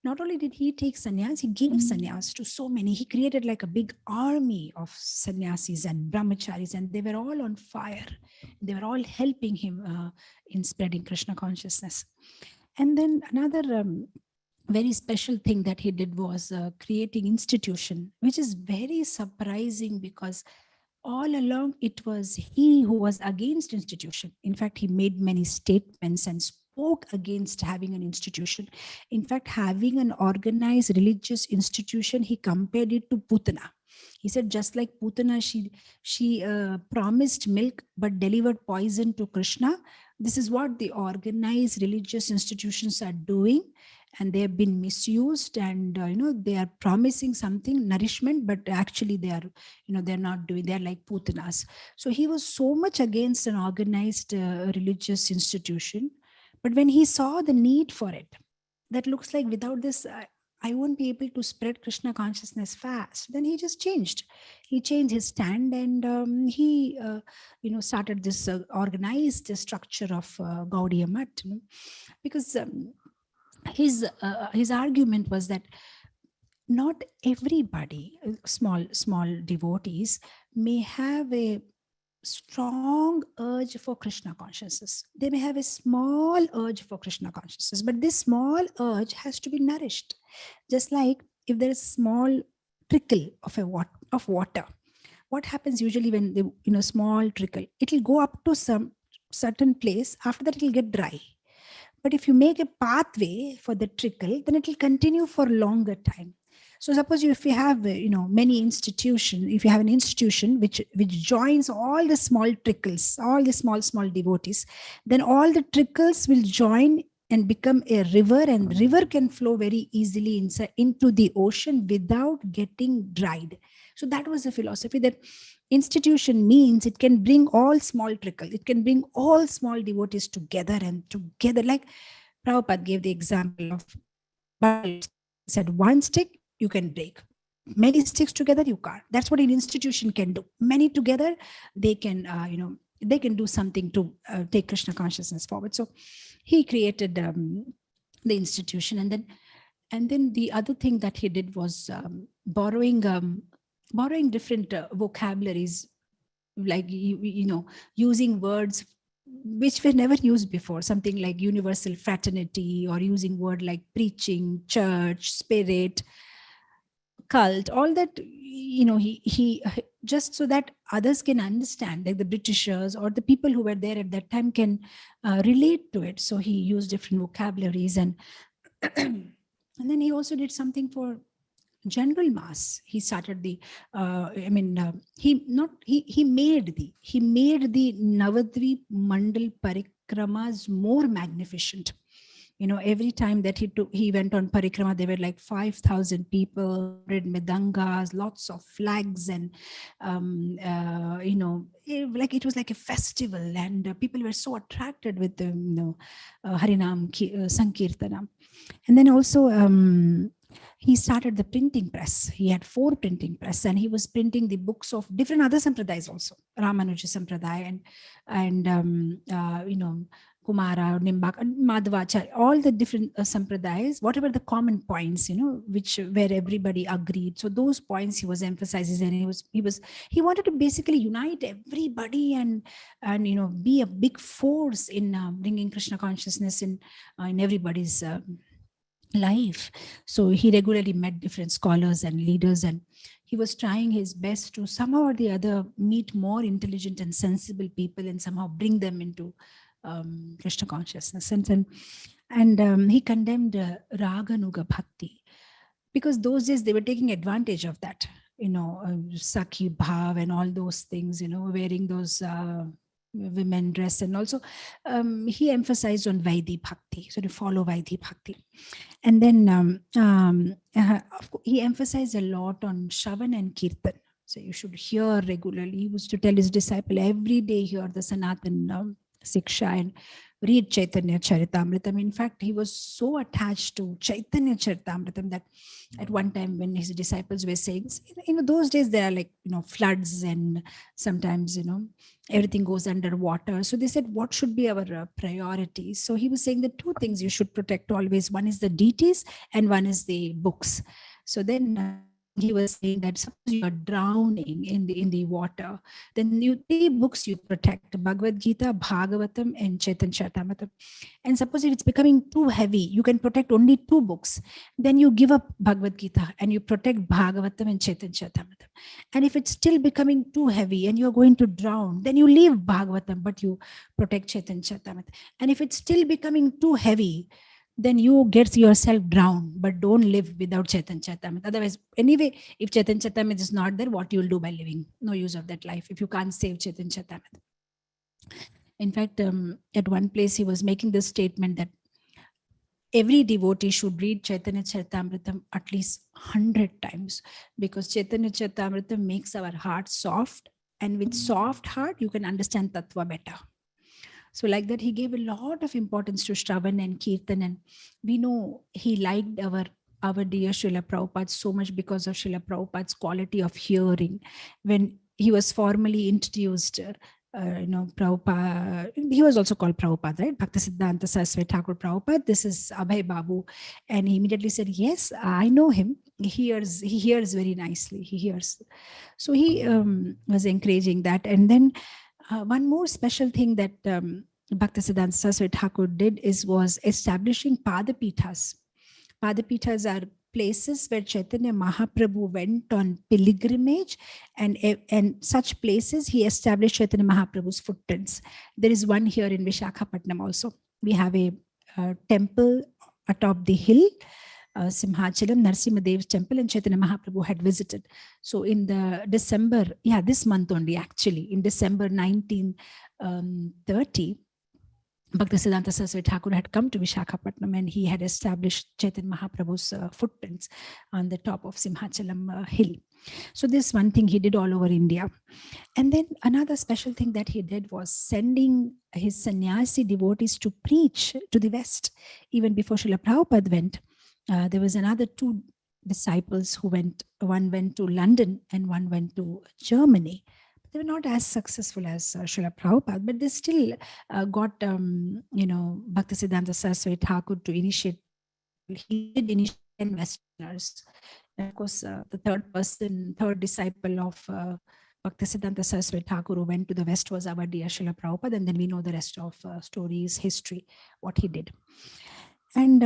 not only did he take sannyas, he gave sannyas to so many. He created like a big army of sannyasis and brahmacharis, and they were all on fire. They were all helping him in spreading Krishna consciousness. And then another very special thing that he did was creating institution, which is very surprising because all along it was he who was against institution. In fact, he made many statements and spoke against having an institution. In fact, having an organized religious institution, he compared it to Putana. He said, just like Putana, she promised milk but delivered poison to Krishna. This is what the organized religious institutions are doing, and they have been misused. And they are promising something nourishment, but actually they are, they're not doing. They're like Putanas. So he was so much against an organized religious institution, but when he saw the need for it, that looks like without this, I won't be able to spread Krishna consciousness fast. Then he just changed. He changed his stand, and he, started this organized structure of Gaudiya Math. Because his argument was that not everybody, small devotees, may have a strong urge for Krishna consciousness. They may have a small urge for Krishna consciousness, but this small urge has to be nourished. Just like if there is a small trickle of water, what happens usually when the small trickle, it will go up to some certain place. After that, it will get dry. But if you make a pathway for the trickle, then it will continue for longer time. So suppose if you have, many institutions, if you have an institution which joins all the small trickles, all the small devotees, then all the trickles will join and become a river, and river can flow very easily into the ocean without getting dried. So that was the philosophy, that institution means it can bring all small trickle, it can bring all small devotees together, and together, like Prabhupada gave the example of bundle of sticks. He said one stick you can break, many sticks together you can't. That's what an institution can do. Many together, they can they can do something to take Krishna consciousness forward. So he created the institution, and then the other thing that he did was borrowing different vocabularies, like using words which were never used before, something like universal fraternity, or using word like preaching, church, spirit, cult, all that, he just so that others can understand, like the Britishers or the people who were there at that time can relate to it. So he used different vocabularies, and and then he also did something for general mass. He started the he made the Navadvip Mandal Parikramas more magnificent. Every time that he went on parikrama, there were like 5,000 people, 100 midangas, lots of flags, and it was like a festival, and people were so attracted with the Harinam Sankirtanam. And then also he started the printing press. He had 4 printing press, and he was printing the books of different other sampradayas also, Ramanuja Sampradaya and Kumara, Nimbak, Madhvacharya, all the different sampradayas, whatever the common points, where everybody agreed. So those points he was emphasizing, and he wanted to basically unite everybody and be a big force in bringing Krishna consciousness in everybody's life. So he regularly met different scholars and leaders, and he was trying his best to somehow or the other meet more intelligent and sensible people and somehow bring them into Krishna consciousness. And he condemned Raganuga Bhakti, because those days they were taking advantage of that, Sakhi Bhav and all those things, wearing those women dress. And also he emphasized on Vaidhi Bhakti, so to follow Vaidhi Bhakti. And then he emphasized a lot on Shravan and Kirtan. So you should hear regularly. He used to tell his disciple every day, hear the Sanatan Siksha and read Chaitanya Charitamritam. In fact, he was so attached to Chaitanya Charitamritam that at one time when his disciples were saying, those days there are like, floods, and sometimes, everything goes underwater. So they said, what should be our priority? So he was saying the 2 things you should protect always. One is the deities and one is the books. So then he was saying that suppose you are drowning in the water, then you 3 books you protect: Bhagavad Gita, Bhagavatam, and Chaitanya Charitamrita. And suppose if it's becoming too heavy, you can protect only 2 books. Then you give up Bhagavad Gita and you protect Bhagavatam and Chaitanya Charitamrita. And if it's still becoming too heavy and you're going to drown, then you leave Bhagavatam, but you protect Chaitanya Charitamrita. And if it's still becoming too heavy, then you get yourself drowned, but don't live without Chaitanya Charitamrita. Otherwise, anyway, if Chaitanya Charitamrita is not there, what you will do by living? No use of that life if you can't save Chaitanya Charitamrita. In fact, at one place he was making this statement that every devotee should read Chaitanya Charitamrita at least 100 times, because Chaitanya Charitamrita makes our heart soft, and with soft heart you can understand Tattva better. So like that, he gave a lot of importance to Shravan and Kirtan, and we know he liked our dear Srila Prabhupada so much because of Srila Prabhupada's quality of hearing. When he was formally introduced, Prabhupada, he was also called Prabhupada, right? Bhakti Siddanta Saraswati Thakur Prabhupada. This is Abhay Babu. And he immediately said, yes, I know him. He hears very nicely. He hears. So he was encouraging that. And then one more special thing that Bhaktisiddhanta Saraswati Thakur did was establishing Padapithas. Padapithas are places where Chaitanya Mahaprabhu went on pilgrimage, and such places he established Chaitanya Mahaprabhu's footprints. There is one here in Vishakhapatnam also. We have a temple atop the hill, Simhachalam, Narsimhadev's temple, and Chaitanya Mahaprabhu had visited. So in the December, this month only actually, in December 1930, Bhaktisiddhanta Saraswati Thakur had come to Vishakhapatnam, and he had established Chaitanya Mahaprabhu's footprints on the top of Simhachalam hill. So this one thing he did all over India. And then another special thing that he did was sending his sannyasi devotees to preach to the West. Even before Srila Prabhupada went, there was another 2 disciples who went. One went to London and one went to Germany. They were not as successful as Srila Prabhupada, but they still got, Bhaktisiddhanta Saraswati Thakur to initiate. He did initiate 10 Westerners. And of course, the third disciple of Bhaktisiddhanta Saraswati Thakur who went to the West was our dear Srila Prabhupada, and then we know the rest of stories, history, what he did. And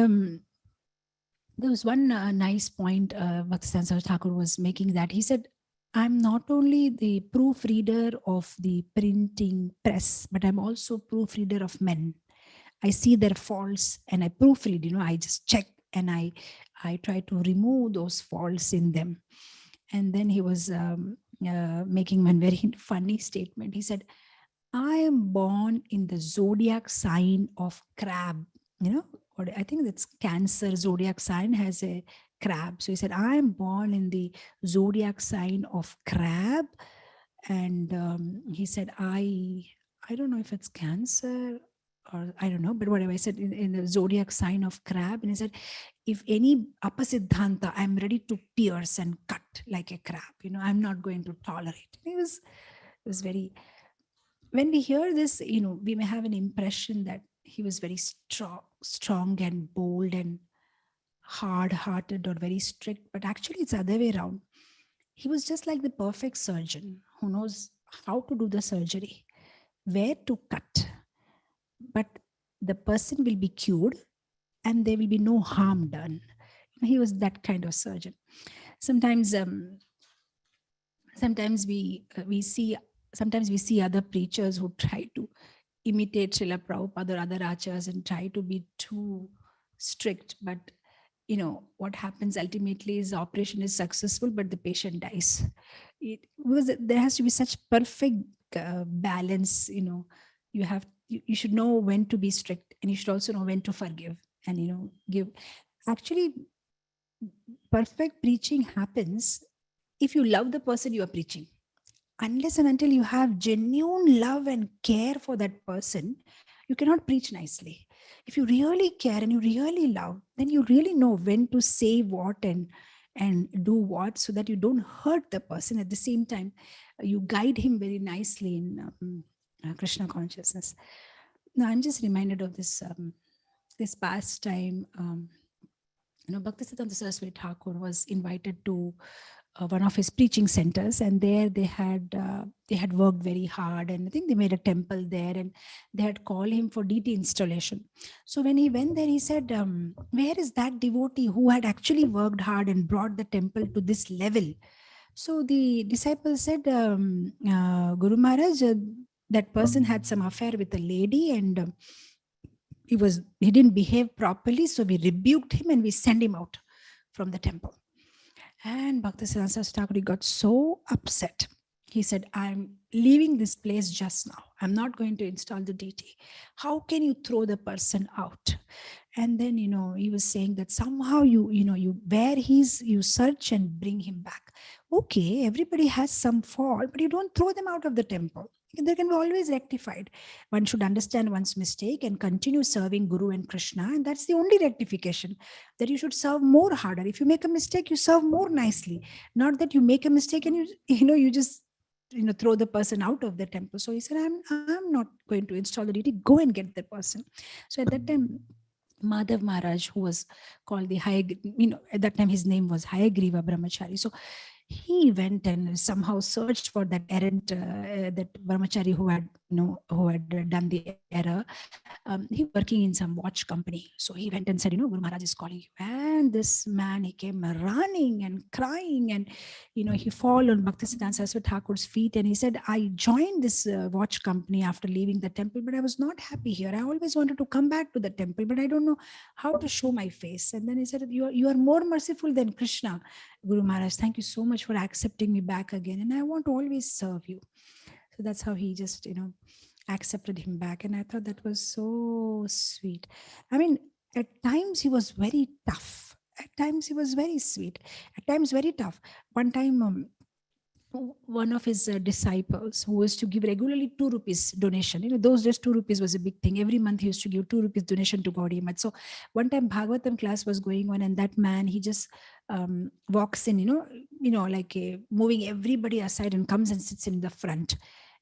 there was one nice point Bhaktisiddhanta Saraswati Thakur was making, that he said, I'm not only the proofreader of the printing press, but I'm also proofreader of men. I see their faults and I proofread, I just check and I try to remove those faults in them. And then he was making one very funny statement. He said, I am born in the zodiac sign of crab, or I think that's Cancer zodiac sign has a crab. So he said, I am born in the zodiac sign of crab. And he said, I don't know if it's Cancer or I don't know, but whatever. I said in the zodiac sign of crab. And he said, if any apasiddhanta, I'm ready to pierce and cut like a crab. I'm not going to tolerate. It was very, when we hear this, we may have an impression that he was very strong and bold and hard-hearted or very strict, but actually it's the other way around. He was just like the perfect surgeon who knows how to do the surgery, where to cut, but the person will be cured and there will be no harm done. He was that kind of surgeon. Sometimes we see other preachers who try to imitate Srila Prabhupada or other acharyas and try to be too strict, but what happens ultimately is the operation is successful, but the patient dies. There has to be such perfect balance. You should know when to be strict, and you should also know when to forgive and give. Actually, perfect preaching happens if you love the person you are preaching. Unless and until you have genuine love and care for that person, you cannot preach nicely. If you really care and you really love, then you really know when to say what and do what, so that you don't hurt the person. At the same time, you guide him very nicely in Krishna consciousness. Now, I'm just reminded of this past time. Bhaktisiddhanta Saraswati Thakur was invited to one of his preaching centers, and there they had worked very hard, and I think they made a temple there, and they had called him for deity installation. So when he went there, he said, where is that devotee who had actually worked hard and brought the temple to this level? So the disciple said, Guru Maharaj, that person had some affair with a lady, and he didn't behave properly, so we rebuked him and we sent him out from the temple. And Bhaktisiddhanta Saraswati Thakur got so upset. He said, I'm leaving this place just now. I'm not going to install the deity. How can you throw the person out? And then, he was saying that somehow where he's, you search and bring him back. Okay, everybody has some fault, but you don't throw them out of the temple. They can be always rectified. One should understand one's mistake and continue serving Guru and Krishna. And that's the only rectification, that you should serve more harder. If you make a mistake, you serve more nicely. Not that you make a mistake and you just throw the person out of the temple. So he said, I'm not going to install the deity. Go and get the person. So at that time, Madhav Maharaj, who was called the at that time his name was Hayagriva Brahmachari. So he went and somehow searched for that errant, that brahmachari who had done the error. He was working in some watch company. So he went and said, Guru Maharaj is calling you. And this man, he came running and crying, and he fall on Bhaktisiddhanta Saraswati Thakur's feet, and he said, I joined this watch company after leaving the temple, but I was not happy here. I always wanted to come back to the temple, but I don't know how to show my face. And then he said, you are more merciful than Krishna. Guru Maharaj, thank you so much for accepting me back again, and I want to always serve you. So that's how he just accepted him back. And I thought that was so sweet. I mean, at times he was very tough, at times he was very sweet, at times very tough. One time, one of his disciples, who was to give regularly 2 rupees donation, those days 2 rupees was a big thing. Every month he used to give 2 rupees donation to Gaudiya Math. So one time Bhagavatam class was going on, and that man, he just walks in, like moving everybody aside, and comes and sits in the front.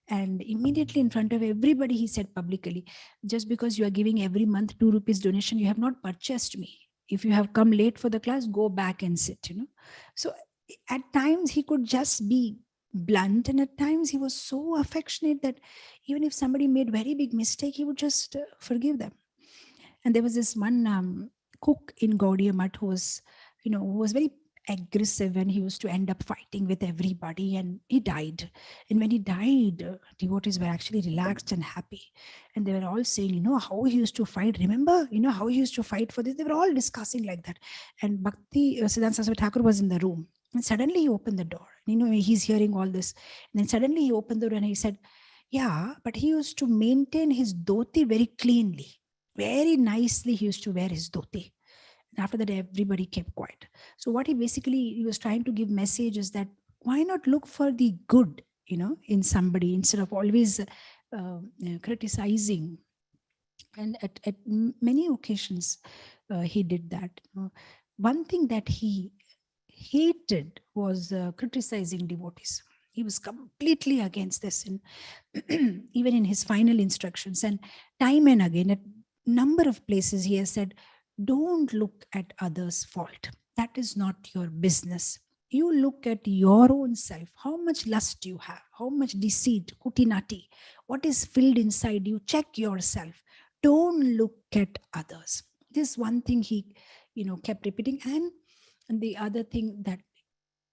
And immediately in front of everybody, he said publicly, just because you are giving every month 2 rupees donation, you have not purchased me. If you have come late for the class, go back and sit, So at times he could just be blunt, and at times he was so affectionate that even if somebody made very big mistake, he would just forgive them. And there was this one cook in Gaudiya Math who was very aggressive, and he used to end up fighting with everybody, and he died. And when he died, devotees were actually relaxed and happy, and they were all saying, how he used to fight. Remember, how he used to fight for this. They were all discussing like that. And Bhakti Siddhanta Saraswati Thakur was in the room, and suddenly he opened the door. He's hearing all this, and then suddenly he opened the door and he said, yeah, but he used to maintain his dhoti very cleanly, very nicely. He used to wear his dhoti. After that, everybody kept quiet. So what he was trying to give message is that why not look for the good, in somebody, instead of always criticizing. And at many occasions, he did that. One thing that he hated was criticizing devotees. He was completely against this, and even in his final instructions. And time and again, at number of places, he has said, don't look at others' fault. That is not your business. You look at your own self. How much lust you have, how much deceit, kutinati, what is filled inside you. Check yourself. Don't look at others. This one thing he, kept repeating. And the other thing, that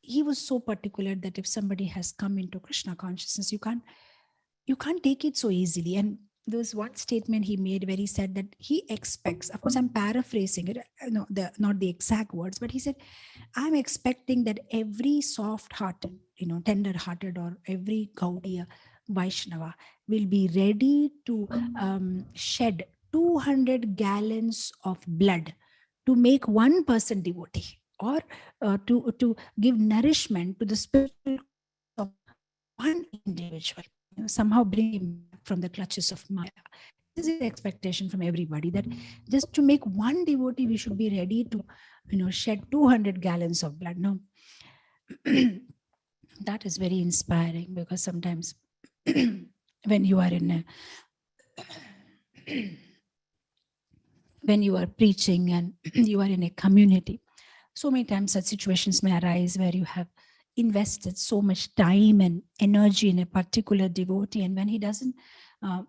he was so particular that if somebody has come into Krishna consciousness, you can't take it so easily. And there was one statement he made where he said that he expects, of course I'm paraphrasing it, not the exact words, but he said, I'm expecting that every soft-hearted, tender-hearted, or every Gaudiya Vaishnava will be ready to shed 200 gallons of blood to make one person devotee, or to give nourishment to the spiritual of one individual, somehow bring him back from the clutches of Maya. This is the expectation from everybody, that just to make one devotee, we should be ready to, shed 200 gallons of blood. No, that is very inspiring, because sometimes when you are in when you are preaching and you are in a community, so many times such situations may arise where you have invested so much time and energy in a particular devotee, and when he doesn't uh,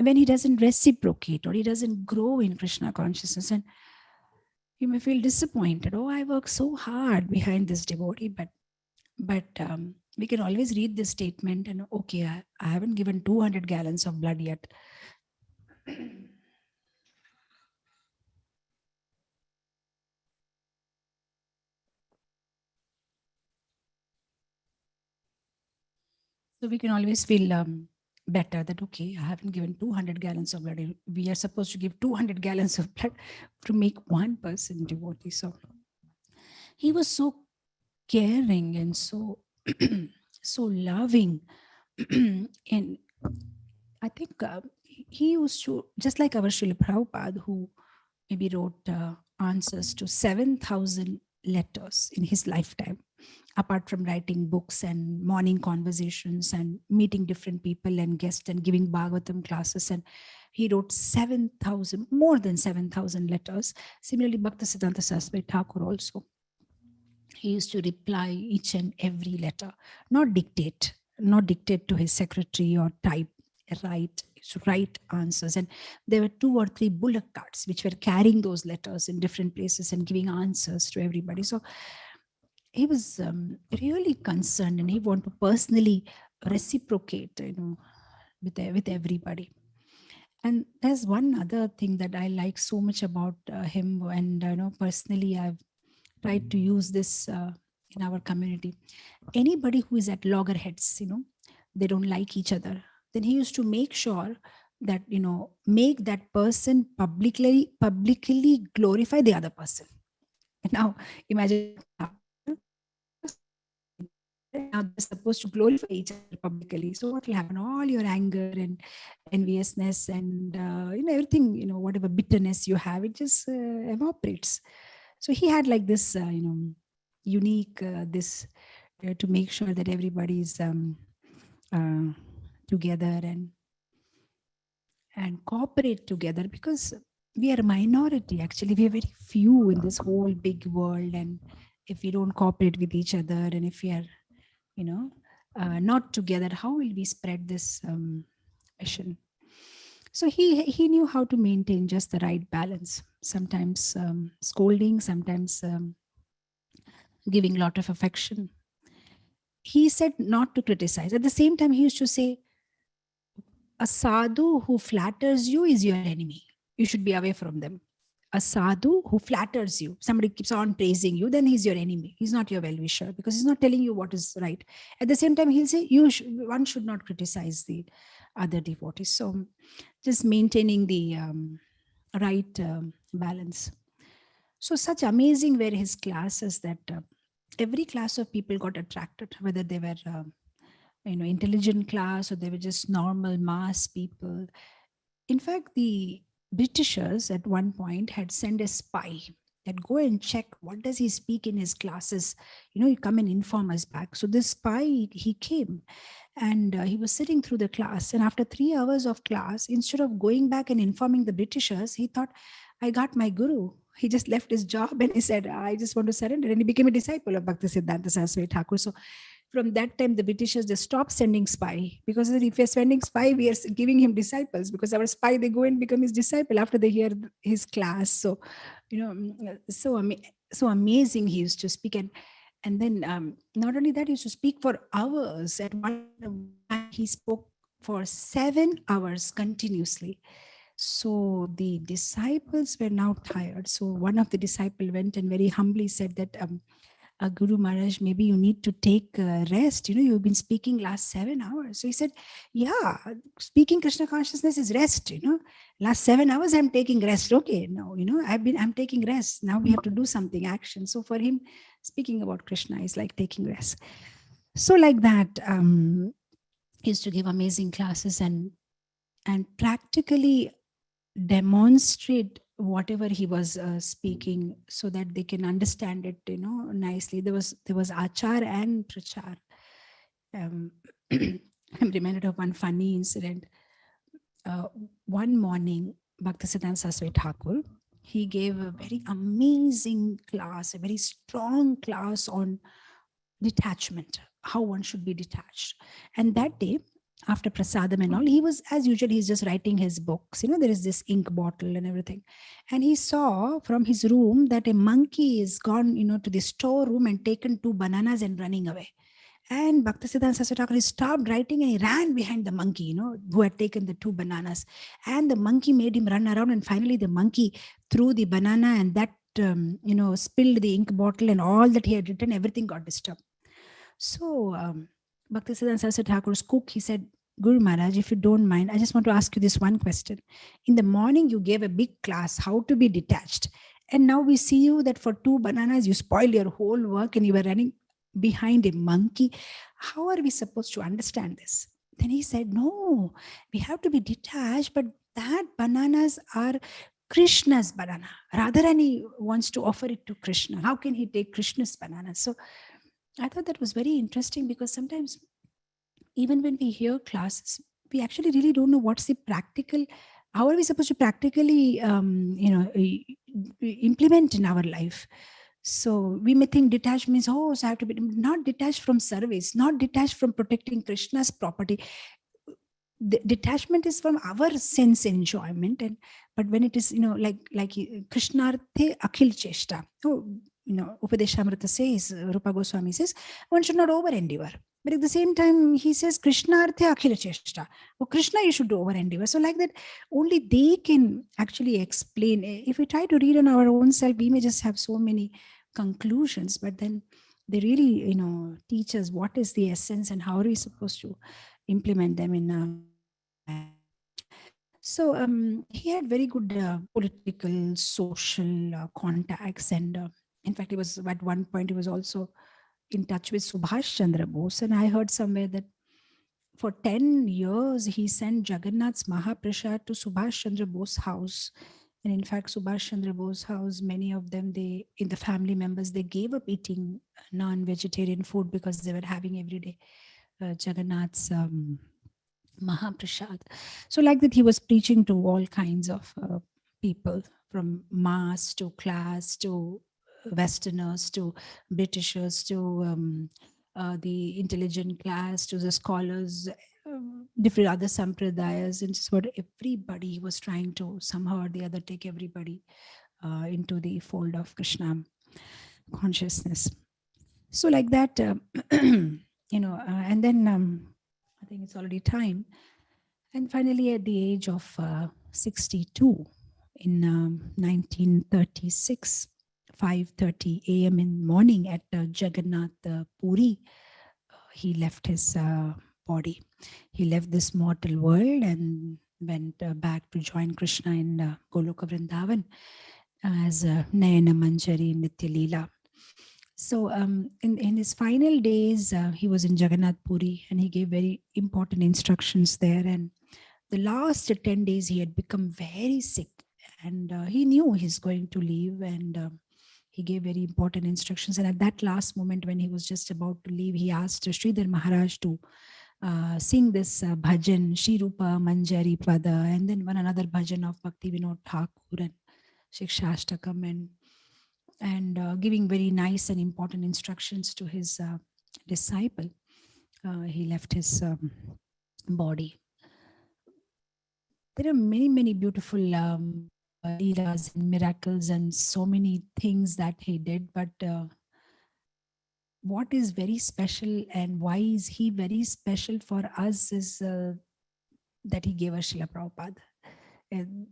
when he doesn't reciprocate or he doesn't grow in Krishna consciousness, and you may feel disappointed. Oh, I worked so hard behind this devotee, but we can always read this statement and okay, I haven't given 200 gallons of blood yet. So we can always feel better that, okay, I haven't given 200 gallons of blood. We are supposed to give 200 gallons of blood to make one person devotee. So he was so caring and so, so loving. And I think he used to, just like our Srila Prabhupada, who maybe wrote answers to 7,000 letters in his lifetime, apart from writing books and morning conversations and meeting different people and guests and giving Bhagavatam classes. And he wrote 7,000, more than 7,000 letters. Similarly, Bhakti Siddanta Saraswati Thakur also. He used to reply each and every letter, not dictate to his secretary or type, write answers. And there were 2 or 3 bullock carts which were carrying those letters in different places and giving answers to everybody. So he was really concerned, and he wanted to personally reciprocate, with everybody. And there's one other thing that I like so much about him, and personally I've tried to use this in our community. Anybody who is at loggerheads, they don't like each other, then he used to make sure that, make that person publicly glorify the other person. Now imagine, now they're supposed to glorify each other publicly. So what will happen? All your anger and enviousness and everything, whatever bitterness you have, it just evaporates. So he had like this, unique this to make sure that everybody's together and cooperate together, because we are a minority. Actually, we are very few in this whole big world, and if we don't cooperate with each other, and if we are not together, how will we spread this mission? So he knew how to maintain just the right balance. Sometimes scolding, sometimes giving a lot of affection. He said not to criticize. At the same time, he used to say, a sadhu who flatters you is your enemy. You should be away from them. A sadhu who flatters you, somebody keeps on praising you, then he's your enemy. He's not your well-wisher, because he's not telling you what is right. At the same time, he'll say one should not criticize the other devotees. So just maintaining the right balance. So such amazing were his classes that every class of people got attracted, whether they were intelligent class or they were just normal mass people. In fact, the Britishers at one point had sent a spy that go and check what does he speak in his classes. You come and inform us back. So this spy, he came and he was sitting through the class. And after 3 hours of class, instead of going back and informing the Britishers, he thought, I got my guru. He just left his job and he said, I just want to surrender. And he became a disciple of Bhakti Siddanta Saraswati Thakur. So from that time, the Britishers, they stopped sending spy, because if we're sending spy, we are giving him disciples, because our spy, they go and become his disciple after they hear his class. So, so amazing he used to speak. And then not only that, he used to speak for hours. At one time, he spoke for 7 hours continuously. So the disciples were now tired. So one of the disciples went and very humbly said that, Guru Maharaj, maybe you need to take rest. You've been speaking last 7 hours. So he said, yeah, speaking Krishna consciousness is rest. Last 7 hours, I'm taking rest. Okay, no, I'm taking rest. Now we have to do something, action. So for him, speaking about Krishna is like taking rest. So like that, he used to give amazing classes and practically demonstrate whatever he was speaking, so that they can understand it nicely. There was achar and prachar. I'm reminded of one funny incident. One morning, Bhaktisiddhanta Saraswati Thakur. He gave a very amazing class, a very strong class on detachment, how one should be detached. And that day, after prasadam and all, he was, as usual, he's just writing his books. There is this ink bottle and everything. And he saw from his room that a monkey is gone, to the storeroom and taken 2 bananas and running away. And Bhaktisiddhanta Saraswati Thakur, he stopped writing and he ran behind the monkey, who had taken the 2 bananas. And the monkey made him run around. And finally, the monkey threw the banana and that, spilled the ink bottle and all that he had written, everything got disturbed. So, Bhaktisiddhanta Saraswati Thakur's cook, he said, Guru Maharaj, if you don't mind, I just want to ask you this one question. In the morning, you gave a big class, how to be detached. And now we see you that for 2 bananas, you spoiled your whole work and you were running behind a monkey. How are we supposed to understand this? Then he said, no, we have to be detached, but that bananas are Krishna's banana. Radharani wants to offer it to Krishna. How can he take Krishna's banana? So I thought that was very interesting, because sometimes even when we hear classes, we actually really don't know what's the practical, how are we supposed to practically, implement in our life. So we may think detached means, so I have to be not detached from service, not detached from protecting Krishna's property. The detachment is from our sense enjoyment, but when it is, like Krishnarthe akhil cheshta. Upadeshamrita says, Rupa Goswami says, one should not over endeavor. But at the same time, he says, Krishnarthe akhila cheshta. Oh, Krishna, you should do over endeavor. So like that, only they can actually explain. If we try to read on our own self, we may just have so many conclusions, but then they really, teach us what is the essence and how are we supposed to implement them in our life. So he had very good political, social contacts, and in fact, he was at one point he was also in touch with Subhash Chandra Bose, and I heard somewhere that for 10 years he sent Jagannath's Mahaprasad to Subhash Chandra Bose's house. And in fact, Subhash Chandra Bose's house, many of them, in the family members, they gave up eating non-vegetarian food because they were having every day Jagannath's Mahaprasad. So like that, he was preaching to all kinds of people, from mass to class to Westerners to Britishers to the intelligent class to the scholars, different other sampradayas, and just what everybody was trying to somehow or the other take everybody into the fold of Krishna consciousness. So like that, and then I think it's already time. And finally, at the age of 62, in 1936, 5:30 a.m. in the morning at Jagannath Puri, he left his body. He left this mortal world and went back to join Krishna in Goloka Vrindavan as Nayana Manjari Nitya Leela. So in his final days, he was in Jagannath Puri and he gave very important instructions there. And the last 10 days, he had become very sick and he knew he's going to leave, and he gave very important instructions. And at that last moment, when he was just about to leave, he asked Sridhar Maharaj to sing this bhajan, Shri Rupa Manjari Pada, and then one another bhajan of Bhakti Vinod Thakur and Shikshashtakam, and giving very nice and important instructions to his disciple. He left his body. There are many beautiful leelas and miracles and so many things that he did, but what is very special and why is he very special for us is that he gave us Srila Prabhupada. And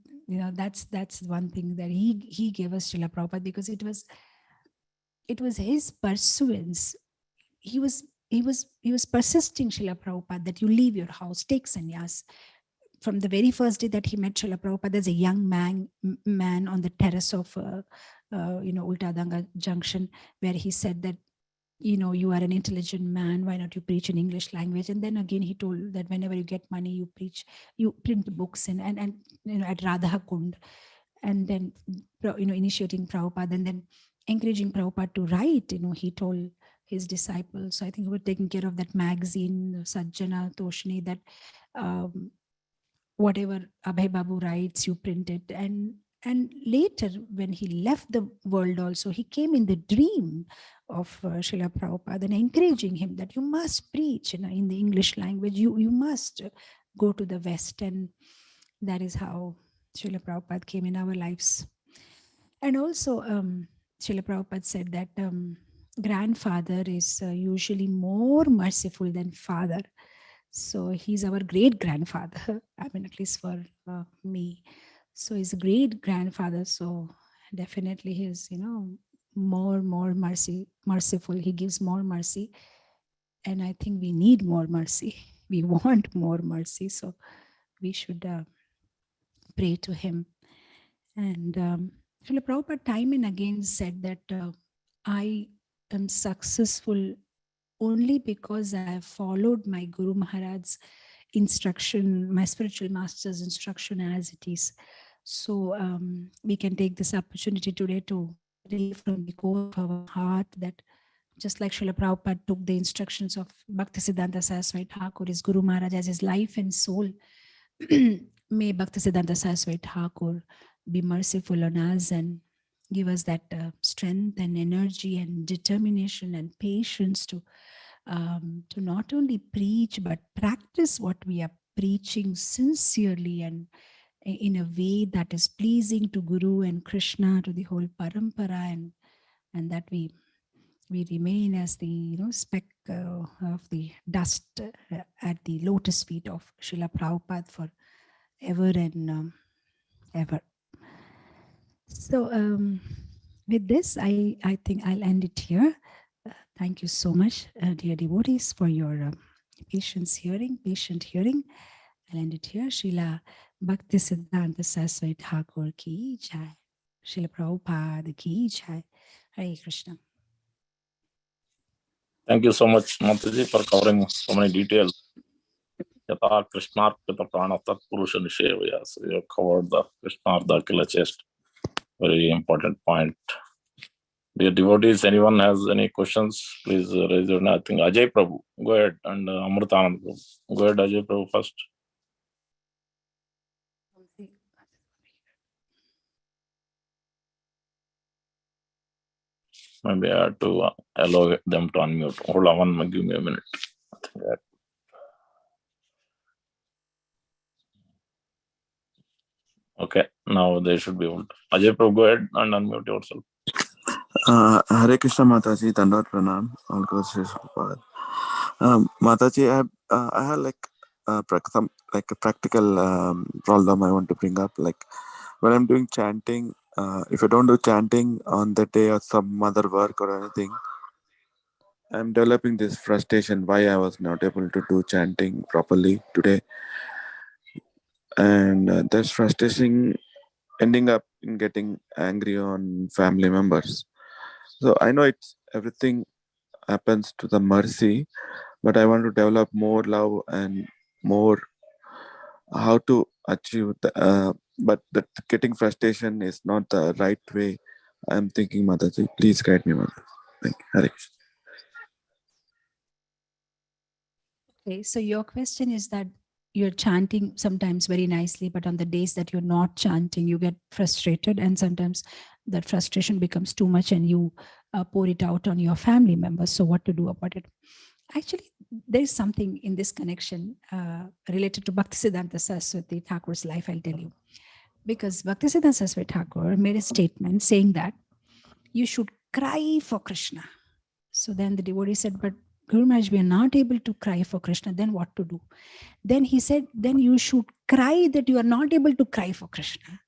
that's one thing, that he gave us Srila Prabhupada, because it was his pursuance. He was persisting, Srila Prabhupada, that you leave your house, take sannyas. From the very first day that he met Srila Prabhupada as a young man on the terrace of Ultadanga Junction, where he said that, you are an intelligent man, why not you preach in English language? And then again, he told that whenever you get money, you print books and at Radha Kund, and then, initiating Prabhupada and then encouraging Prabhupada to write. He told his disciples. So I think we were taking care of that magazine, Sajjana Toshni, that whatever Abhay Babu writes, you print it. And later, when he left the world also, he came in the dream of Srila Prabhupada and encouraging him that you must preach, in the English language, you must go to the West. And that is how Srila Prabhupada came in our lives. And also, Srila Prabhupada said that grandfather is usually more merciful than father. So he's our great grandfather. I mean, at least for me. So he's a great grandfather. So definitely he's, more merciful. He gives more mercy. And I think we need more mercy. We want more mercy. So we should pray to him. And Srila Prabhupada time and again said that I am successful only because I have followed my Guru Maharaj's instruction, my spiritual master's instruction as it is. So we can take this opportunity today to pray from the core of our heart that just like Srila Prabhupada took the instructions of Bhakti Siddanta Saraswati Thakur, his Guru Maharaj as his life and soul, may Bhakti Siddanta Saraswati Thakur be merciful on us and give us that strength and energy and determination and patience to not only preach but practice what we are preaching sincerely and in a way that is pleasing to Guru and Krishna, to the whole parampara, and that we remain as the speck of the dust at the lotus feet of Srila Prabhupada for ever and ever. So with this, I think I'll end it here. Thank you so much, dear devotees, for your patient hearing. I'll end it here. Srila Bhakti Siddhanta Saraswati Thakur ki jai. Srila Prabhupada ki jai. Hare Krishna. Thank you so much, Mataji, for covering so many details. Yata Krishnarpita Prana Tat Purusha Nishevaya. So you have covered the Krishnartha Kila chest. Very important point. Dear devotees, anyone has any questions, please raise your hand. I think Ajay Prabhu, go ahead, and Amritanand Prabhu. Go ahead, Ajay Prabhu first. Maybe I have to allow them to unmute. Hold on, give me a minute. Okay, now they should be able to. Ajay Prabhu, go ahead and unmute yourself. Hare Krishna Mataji, Dandavat Pranam, all goes to Prabhupada. Mataji, I have like a practical problem I want to bring up. Like when I'm doing chanting, if I don't do chanting on that day or some other work or anything, I'm developing this frustration why I was not able to do chanting properly today. And that's frustration ending up in getting angry on family members. So I know it's everything happens to the mercy, but I want to develop more love and more how to achieve but that getting frustration is not the right way. I'm thinking, Mataji, please guide me, Mataji. Thank you. Hare Krishna. Okay, so your question is that you're chanting sometimes very nicely, but on the days that you're not chanting, you get frustrated, and sometimes that frustration becomes too much and you pour it out on your family members. So what to do about it? Actually, there's something in this connection related to Bhakti Siddhanta Saraswati Thakur's life, I'll tell you. Because Bhakti Siddhanta Saraswati Thakur made a statement saying that you should cry for Krishna. So then the devotee said, but Guru Maharaj, we are not able to cry for Krishna, then what to do? Then he said, then you should cry that you are not able to cry for Krishna.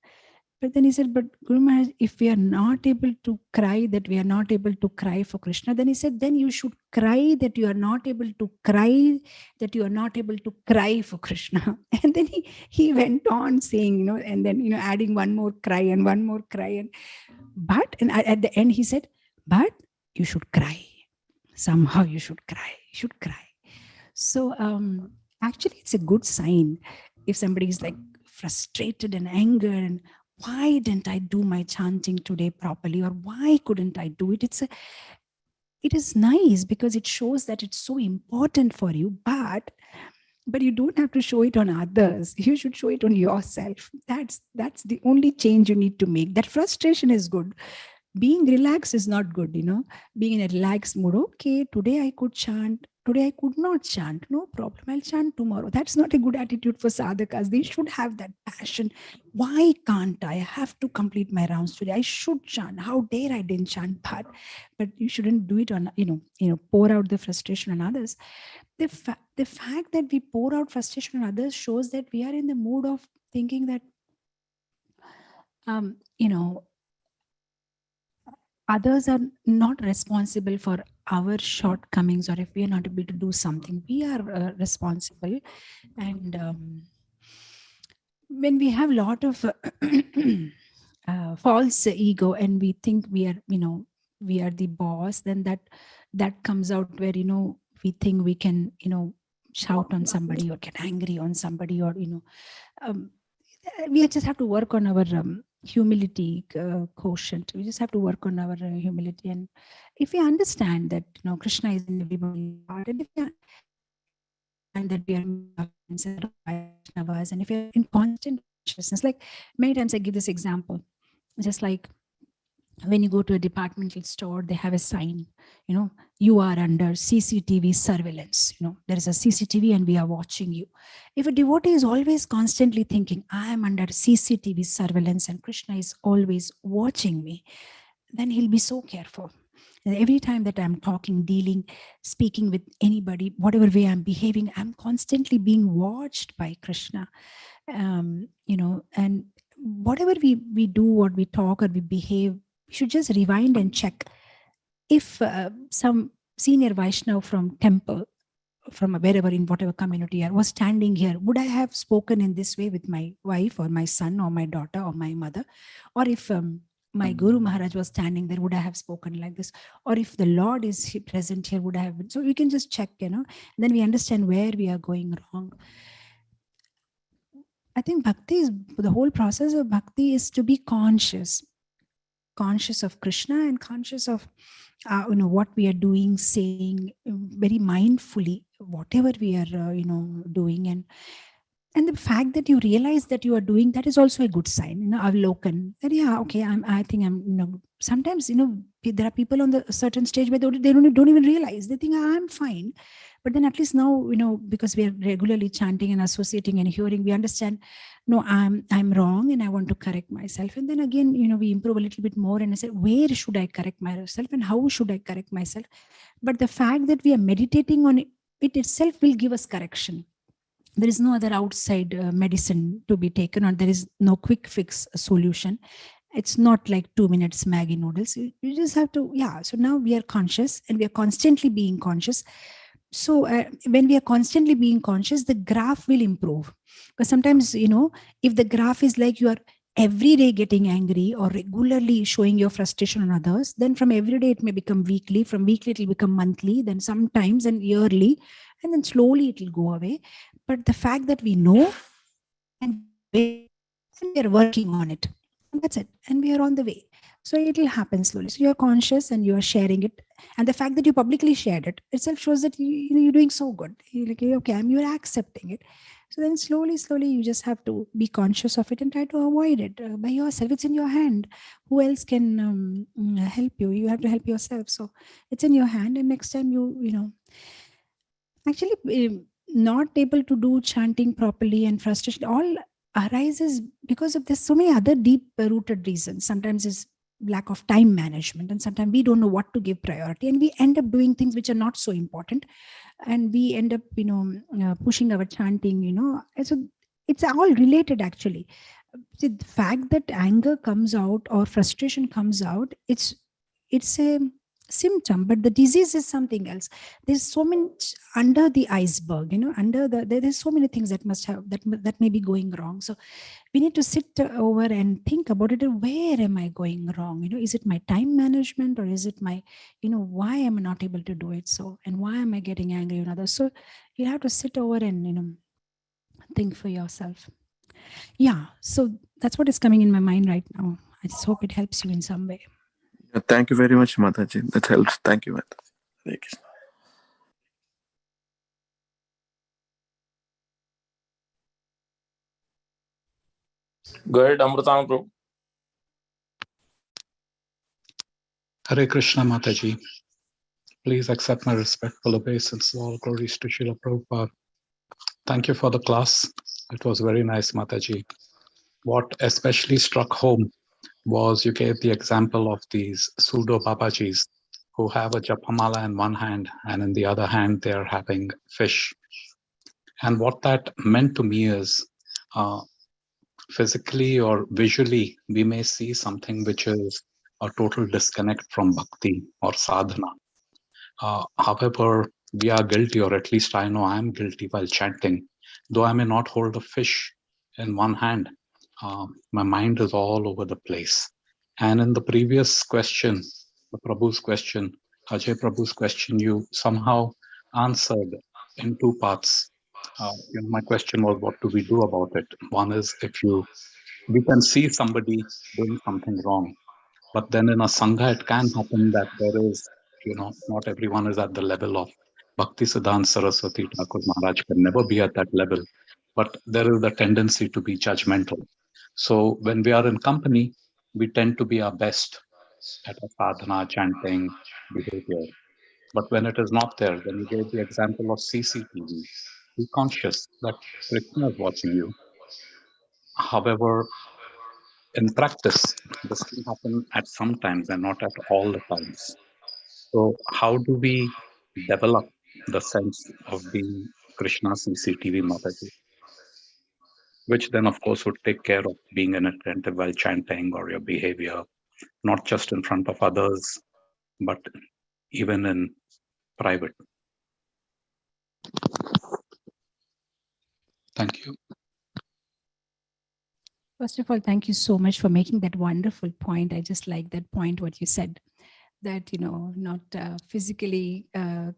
But then he said, but Guru Maharaj, if we are not able to cry that we are not able to cry for Krishna, then he said, then you should cry that you are not able to cry that you are not able to cry for Krishna. And then he went on saying, and then, adding one more cry and one more cry. And at the end he said, but you should cry. Somehow you should cry. So actually it's a good sign if somebody is like frustrated and angered and why didn't I do my chanting today properly, or why couldn't I do it? It is nice because it shows that it's so important for you, but but you don't have to show it on others. You should show it on yourself. That's the only change you need to make. That frustration is good. Being relaxed is not good, being in a relaxed mood. Okay, today I could chant, today I could not chant, no problem, I'll chant tomorrow. That's not a good attitude for sadhakas. They should have that passion. Why can't I have to complete my rounds today? I should chant. How dare I didn't chant? But you shouldn't do it on, pour out the frustration on others. The fact that we pour out frustration on others shows that we are in the mood of thinking that others are not responsible for our shortcomings, or if we are not able to do something, we are responsible. And when we have a lot of false ego and we think we are the boss, then that comes out where we think we can shout on somebody or get angry on somebody, or we just have to work on our humility quotient. We just have to work on our humility. And if we understand that Krishna is in everybody's heart, and if we understand that we are Vaishnavas, and if we are in constant consciousness, like many times I give this example, just like when you go to a departmental store, they have a sign, you are under CCTV surveillance. There is a CCTV and we are watching you. If a devotee is always constantly thinking, I am under CCTV surveillance and Krishna is always watching me, then he'll be so careful. And every time that I'm talking, dealing, speaking with anybody, whatever way I'm behaving, I'm constantly being watched by Krishna. And whatever we do, what we talk or we behave, we should just rewind and check. If some senior Vaishnava from temple, from wherever, in whatever community I was standing here, would I have spoken in this way with my wife or my son or my daughter or my mother? Or if my Guru Maharaj was standing there, would I have spoken like this? Or if the Lord is present here, would I have been? So we can just check, and then we understand where we are going wrong. I think bhakti is, the whole process of bhakti is to be conscious of Krishna and conscious of what we are doing, saying, very mindfully, whatever we are doing. And the fact that you realize that you are doing that is also a good sign. Avlokan, that okay, I think I'm sometimes there are people on the certain stage where they don't even realize. They think I'm fine. But then at least now, because we are regularly chanting and associating and hearing, we understand, no, I'm wrong and I want to correct myself. And then again, we improve a little bit more and I say, where should I correct myself and how should I correct myself? But the fact that we are meditating on it itself will give us correction. There is no other outside medicine to be taken, or there is no quick fix solution. It's not like 2 minutes Maggi noodles. You just have to, So now we are conscious and we are constantly being conscious. So when we are constantly being conscious, the graph will improve. Because sometimes, if the graph is like you are every day getting angry or regularly showing your frustration on others, then from every day it may become weekly, from weekly it will become monthly, then sometimes and yearly, and then slowly it will go away. But the fact that we know and we are working on it, and that's it, and we are on the way. So it will happen slowly. So you're conscious and you are sharing it. And the fact that you publicly shared it itself shows that you're doing so good. You're like, okay, you're accepting it. So then slowly, you just have to be conscious of it and try to avoid it by yourself. It's in your hand. Who else can help you? You have to help yourself. So it's in your hand. And next time actually not able to do chanting properly and frustration all arises because of there's so many other deep rooted reasons. Sometimes it's lack of time management, and sometimes we don't know what to give priority, and we end up doing things which are not so important, and we end up pushing our chanting, and so it's all related actually. See, the fact that anger comes out or frustration comes out, it's a symptom, but the disease is something else. There's so much under the iceberg, there's so many things that must have that may be going wrong. So we need to sit over and think about it. Where am I going wrong? Is it my time management, or is it my, why am I not able to do it? So, and why am I getting angry on others? So you have to sit over and think for yourself. So that's what is coming in my mind right now. I just hope it helps you in some way. Thank you very much, Mataji. That helps. Thank you, Mataji. Hare Krishna. Go ahead, Amritam Prabhu. Hare Krishna Mataji. Please accept my respectful obeisance. All glories to Srila Prabhupada. Thank you for the class. It was very nice, Mataji. What especially struck home was you gave the example of these pseudo Babajis who have a japamala in one hand and in the other hand they are having fish. And what that meant to me is physically or visually, we may see something which is a total disconnect from bhakti or sadhana. However, we are guilty, or at least I know I am guilty while chanting. Though I may not hold a fish in one hand, my mind is all over the place. And in the previous question, the Prabhu's question, Ajay Prabhu's question, you somehow answered in two parts. My question was, what do we do about it? One is, we can see somebody doing something wrong, but then in a sangha, it can happen that there is, not everyone is at the level of Bhakti Siddhanta Saraswati Thakur Maharaj can never be at that level, but there is the tendency to be judgmental. So when we are in company, we tend to be our best at a sadhana, chanting, behavior. But when it is not there, when you gave the example of CCTV, be conscious that Krishna is watching you. However, in practice, this can happen at some times and not at all the times. So how do we develop the sense of being Krishna CCTV Mataji? Which then, of course, would take care of being inattentive while chanting or your behavior, not just in front of others, but even in private. Thank you. First of all, thank you so much for making that wonderful point. I just like that point, what you said, that, not physically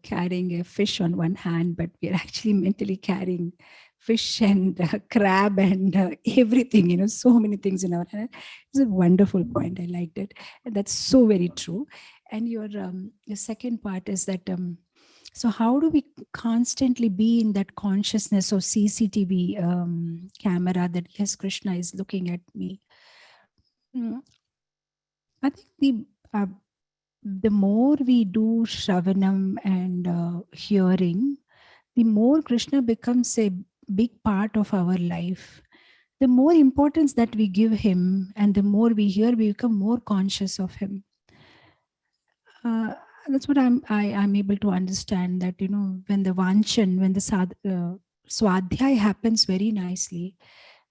carrying a fish on one hand, but we're actually mentally carrying fish and crab and everything, so many things in our hand. It's a wonderful point. I liked it. And that's so very true. And your second part is that, so how do we constantly be in that consciousness of CCTV camera that, yes, Krishna is looking at me? I think the more we do Shravanam and hearing, the more Krishna becomes a big part of our life. The more importance that we give him and the more we hear, we become more conscious of him. That's what I'm able to understand, that, when the Vanchan, when the Swadhyay happens very nicely,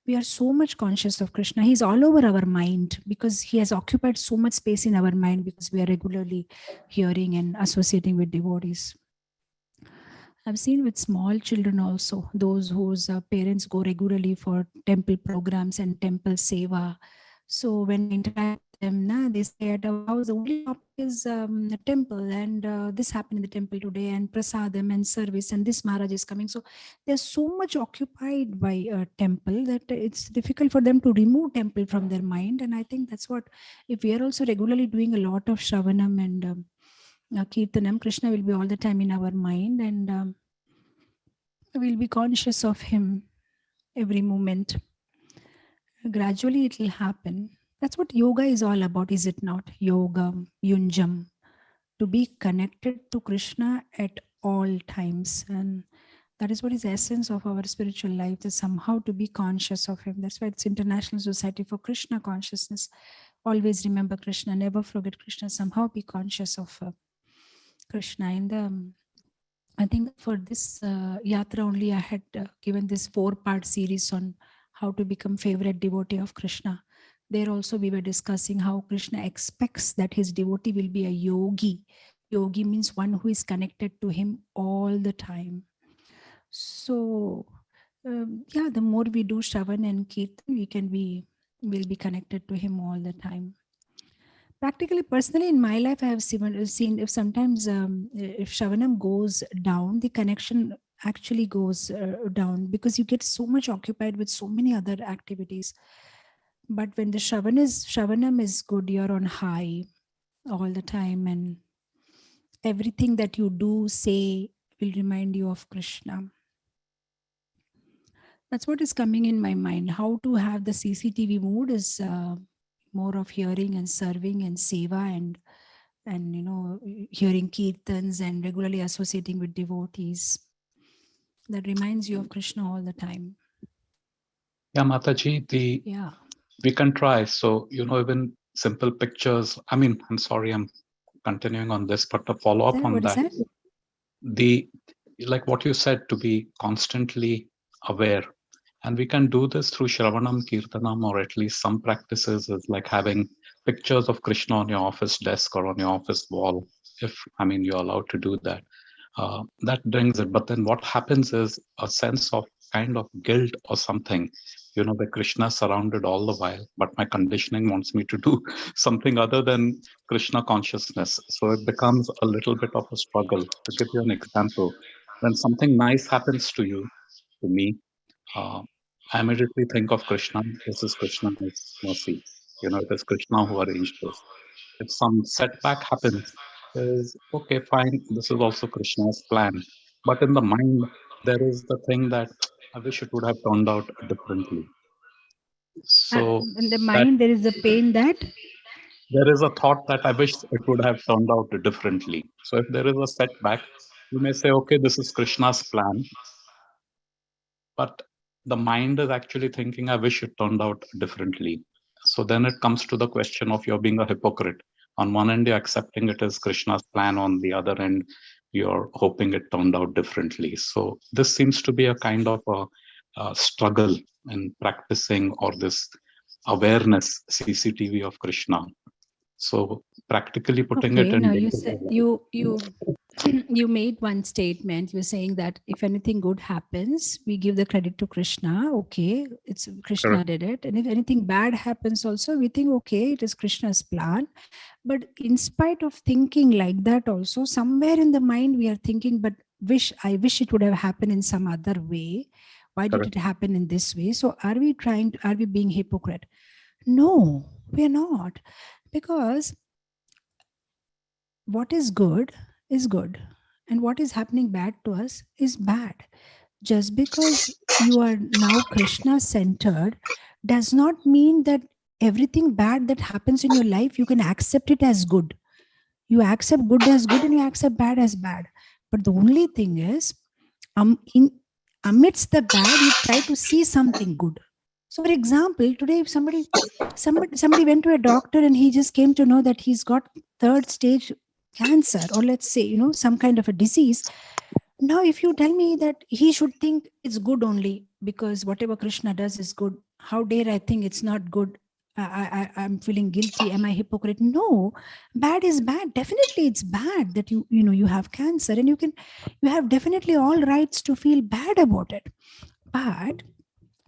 we are so much conscious of Krishna. He's all over our mind because he has occupied so much space in our mind because we are regularly hearing and associating with devotees. I've seen with small children also, those whose parents go regularly for temple programs and temple seva. So when I interact with them, they say at our house, the only topic is the temple, and this happened in the temple today, and prasadam and service, and this Maharaj is coming. So they're so much occupied by a temple that it's difficult for them to remove temple from their mind. And I think that's what, if we are also regularly doing a lot of Shravanam and Kirtanam, Krishna will be all the time in our mind, and we'll be conscious of him every moment. Gradually it will happen. That's what yoga is all about, is it not? Yoga, yunjam, to be connected to Krishna at all times. And that is what is the essence of our spiritual life, is somehow to be conscious of him. That's why it's International Society for Krishna Consciousness. Always remember Krishna, never forget Krishna, somehow be conscious of Krishna. And I think for this yatra only, I had given this 4-part series on how to become favorite devotee of Krishna. There also we were discussing how Krishna expects that his devotee will be a yogi. Yogi means one who is connected to him all the time. So the more we do Shravan and Kirtan, we'll be connected to him all the time. Practically, personally, in my life, I have seen if sometimes if Shravanam goes down, the connection actually goes down because you get so much occupied with so many other activities. But when the Shravanam is good, you're on high all the time, and everything that you do, say, will remind you of Krishna. That's what is coming in my mind. How to have the CCTV mood is more of hearing and serving and seva and hearing kirtans and regularly associating with devotees. That reminds you of Krishna all the time. Yeah, Mataji, Yeah. we can try. So, even simple pictures. I mean, I'm sorry, I'm continuing on this, but to follow up on What is that? Like what you said, to be constantly aware. And we can do this through Shravanam, Kirtanam, or at least some practices is like having pictures of Krishna on your office desk or on your office wall, if, you're allowed to do that. That brings it. But then what happens is a sense of kind of guilt or something, the Krishna surrounded all the while, but my conditioning wants me to do something other than Krishna consciousness. So it becomes a little bit of a struggle. To give you an example, when something nice happens to you, to me, I immediately think of Krishna. This is Krishna's mercy. It is Krishna who arranged this. If some setback happens, is okay, fine. This is also Krishna's plan. But in the mind, there is the thing that I wish it would have turned out differently. So in the mind, there is a pain that there is a thought that I wish it would have turned out differently. So if there is a setback, you may say, okay, this is Krishna's plan. But the mind is actually thinking, I wish it turned out differently. So then it comes to the question of you're being a hypocrite. On one end, you're accepting it as Krishna's plan. On the other end, you're hoping it turned out differently. So this seems to be a kind of a struggle in practicing, or this awareness, CCTV of Krishna. So practically putting it in. No, you said you made one statement. You're saying that if anything good happens, we give the credit to Krishna. Okay, it's Krishna Correct. did it. And if anything bad happens also, we think, okay, it is Krishna's plan. But in spite of thinking like that also, somewhere in the mind we are thinking, but I wish it would have happened in some other way. Why did Correct. it happen in this way? So are we being hypocrite? No, we are not. Because what is good, and what is happening bad to us is bad. Just because you are now Krishna centered does not mean that everything bad that happens in your life, you can accept it as good. You accept good as good and you accept bad as bad. But the only thing is, amidst the bad, you try to see something good. So, for example, today if somebody went to a doctor and he just came to know that he's got 3rd stage cancer, or let's say some kind of a disease. Now if you tell me that he should think it's good only because whatever Krishna does is good, how dare I think it's not good? I'm feeling guilty. Am I hypocrite? No, bad is bad. Definitely it's bad that you have cancer, and you have definitely all rights to feel bad about it. But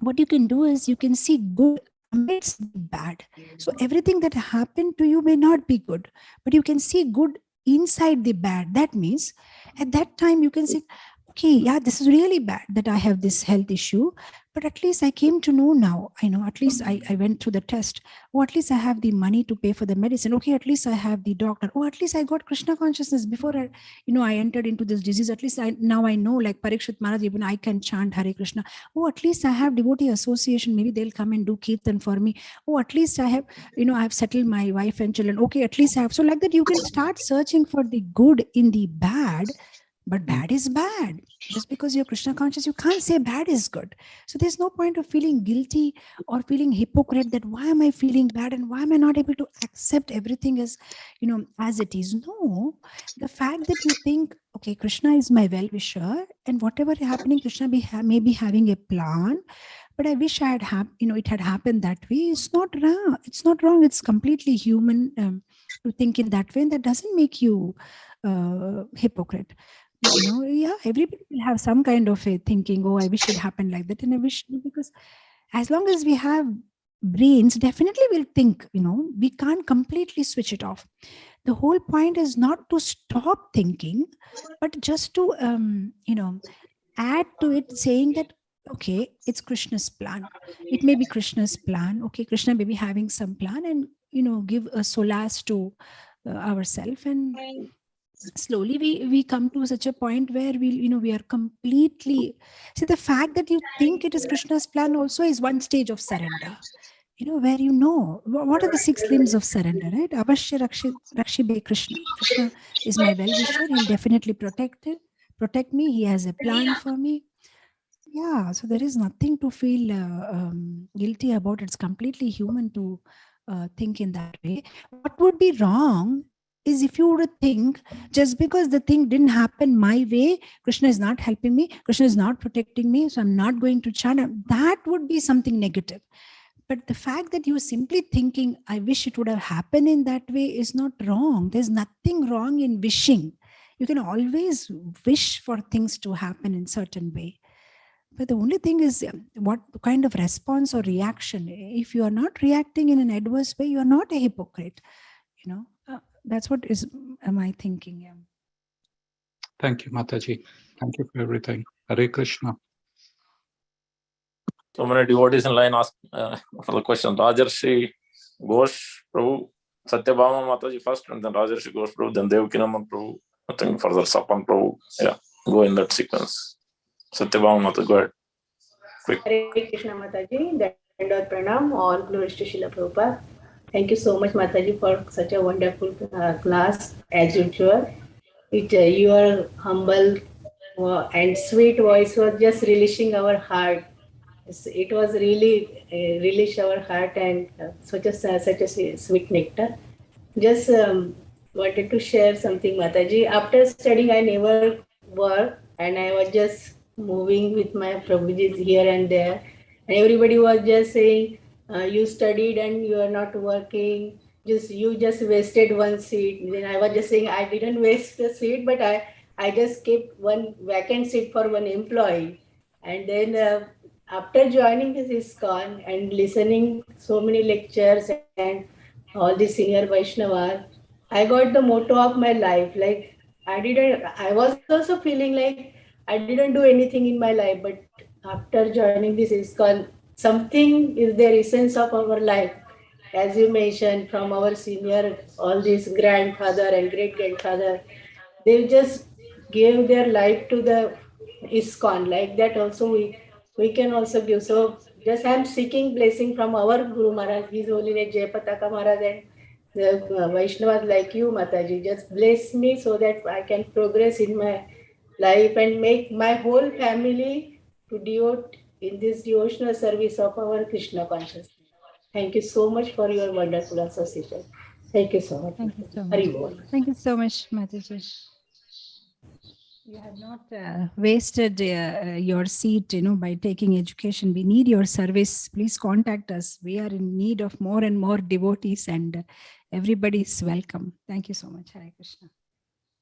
what you can do is you can see good amidst the bad. So everything that happened to you may not be good, but you can see good inside the bad. That means at that time you can say, okay, yeah, this is really bad that I have this health issue, but at least I came to know now. I know, at least I went through the test. Oh, at least I have the money to pay for the medicine. Okay, at least I have the doctor. Oh, at least I got Krishna consciousness before I entered into this disease. At least now I know, like Parikshit Maharaj, even I can chant Hare Krishna. Oh, at least I have devotee association. Maybe they'll come and do kirtan for me. Oh, at least I have, I have settled my wife and children. Okay, at least I have. So like that, you can start searching for the good in the bad. But bad is bad. Just because you're Krishna conscious, you can't say bad is good. So there's no point of feeling guilty or feeling hypocrite that why am I feeling bad and why am I not able to accept everything as, as it is. No, the fact that you think, okay, Krishna is my well-wisher and whatever is happening, Krishna may be having a plan, but I wish I had it had happened that way. It's not wrong. It's not wrong. It's completely human to think in that way, and that doesn't make you hypocrite. Yeah, everybody will have some kind of a thinking, oh, I wish it happened like that, and I wish, because as long as we have brains, definitely we'll think. We can't completely switch it off. The whole point is not to stop thinking, but just to add to it, saying that, okay, it's Krishna's plan. It may be Krishna's plan. Okay, Krishna may be having some plan, and give a solace to ourselves, and slowly we come to such a point where we are completely, see, the fact that you think it is Krishna's plan also is one stage of surrender, where what are the 6 limbs of surrender, right? Avashya rakshi be Krishna. Krishna is my well-wisher. He'll definitely protect me. He has a plan for me. Yeah, so there is nothing to feel guilty about. It's completely human to think in that way. What would be wrong is if you were to think, just because the thing didn't happen my way, Krishna is not helping me, Krishna is not protecting me, so I'm not going to chant. That would be something negative. But the fact that you're simply thinking, I wish it would have happened in that way, is not wrong. There's nothing wrong in wishing. You can always wish for things to happen in certain way. But the only thing is what kind of response or reaction. If you are not reacting in an adverse way, you are not a hypocrite. That's what is my thinking. Yeah. Thank you, Mataji. Thank you for everything. Hare Krishna. So many devotees in line ask for the question. Rajarshi Ghosh Prabhu, Satyabhama Mataji first, and then Rajarshi Ghosh Prabhu, then Devkinama Prabhu. I think further Sapan Prabhu. Yeah, go in that sequence. Satyabhama Mataji, go ahead. Quick. Hare Krishna Mataji, Dandot Pranam, all glories to Srila Prabhupada. Thank you so much, Mataji, for such a wonderful class, as usual. Your humble and sweet voice was just relishing our heart. It was really relish our heart, and such a sweet nectar. Just wanted to share something, Mataji. After studying, I never worked, and I was just moving with my Prabhujis here and there. And everybody was just saying, you studied and you are not working. You just wasted one seat. Then I was just saying, I didn't waste the seat, but I just kept one vacant seat for one employee. And then after joining this ISKCON and listening so many lectures and all the senior Vaishnavas, I got the motto of my life. Like I was also feeling like I didn't do anything in my life, but after joining this ISKCON, something is the essence of our life. As you mentioned, from our senior, all these grandfather and great grandfather, they just gave their life to the ISKCON. Like that also we can also give. So just I'm seeking blessing from our Guru Maharaj, His Holiness Jayapataka Maharaj, and the Vaishnavas like you, Mataji. Just bless me so that I can progress in my life and make my whole family to devote in this devotional service of our Krishna consciousness. Thank you so much for your wonderful association. Thank you so much. Thank you so much. Hari Bol. Thank you so much, Mataji. You have not wasted your seat, by taking education. We need your service. Please contact us. We are in need of more and more devotees, and everybody is welcome. Thank you so much. Hare Krishna.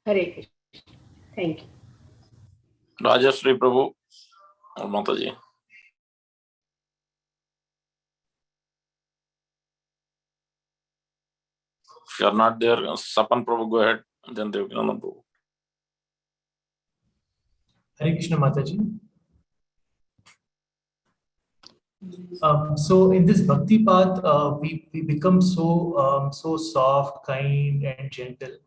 Hare Krishna. Thank you. Rajashri Prabhu or Mataji. If you are not there, Sapan Prabhu, go ahead, and then Devkinama Prabhu. Hare Krishna Mataji. So in this bhakti path, we become so soft, kind, and gentle.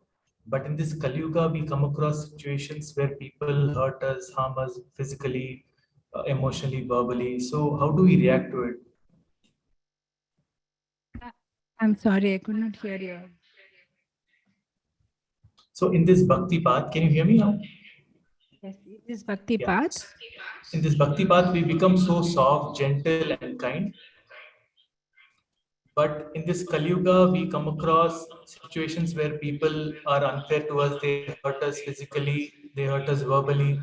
But in this Kali Yuga, we come across situations where people hurt us, harm us physically, emotionally, verbally. So how do we react to it? I'm sorry, I could not hear you. So in this bhakti path, can you hear me now? Yes, this bhakti path. In this bhakti path, we become so soft, gentle, and kind. But in this Kali Yuga, we come across situations where people are unfair to us. They hurt us physically, they hurt us verbally.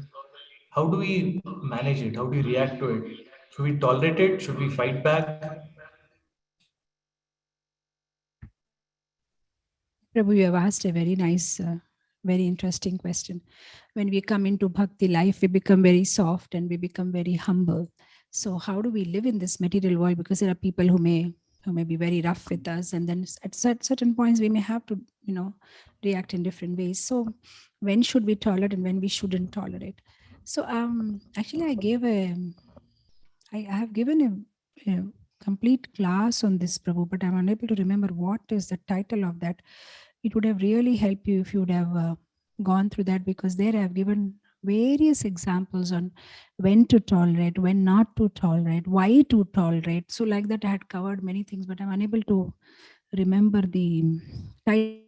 How do we manage it? How do we react to it? Should we tolerate it? Should we fight back? Prabhu, you have asked a very nice, very interesting question. When we come into bhakti life, we become very soft and we become very humble. So how do we live in this material world? Because there are people who may be very rough with us, and then at certain points we may have to, react in different ways. So when should we tolerate and when we shouldn't tolerate? So actually, I have given a complete class on this, Prabhu, but I'm unable to remember what is the title of that. It would have really helped you if you would have gone through that, because there I've given various examples on when to tolerate, when not to tolerate, why to tolerate. So like that I had covered many things, but I'm unable to remember the title.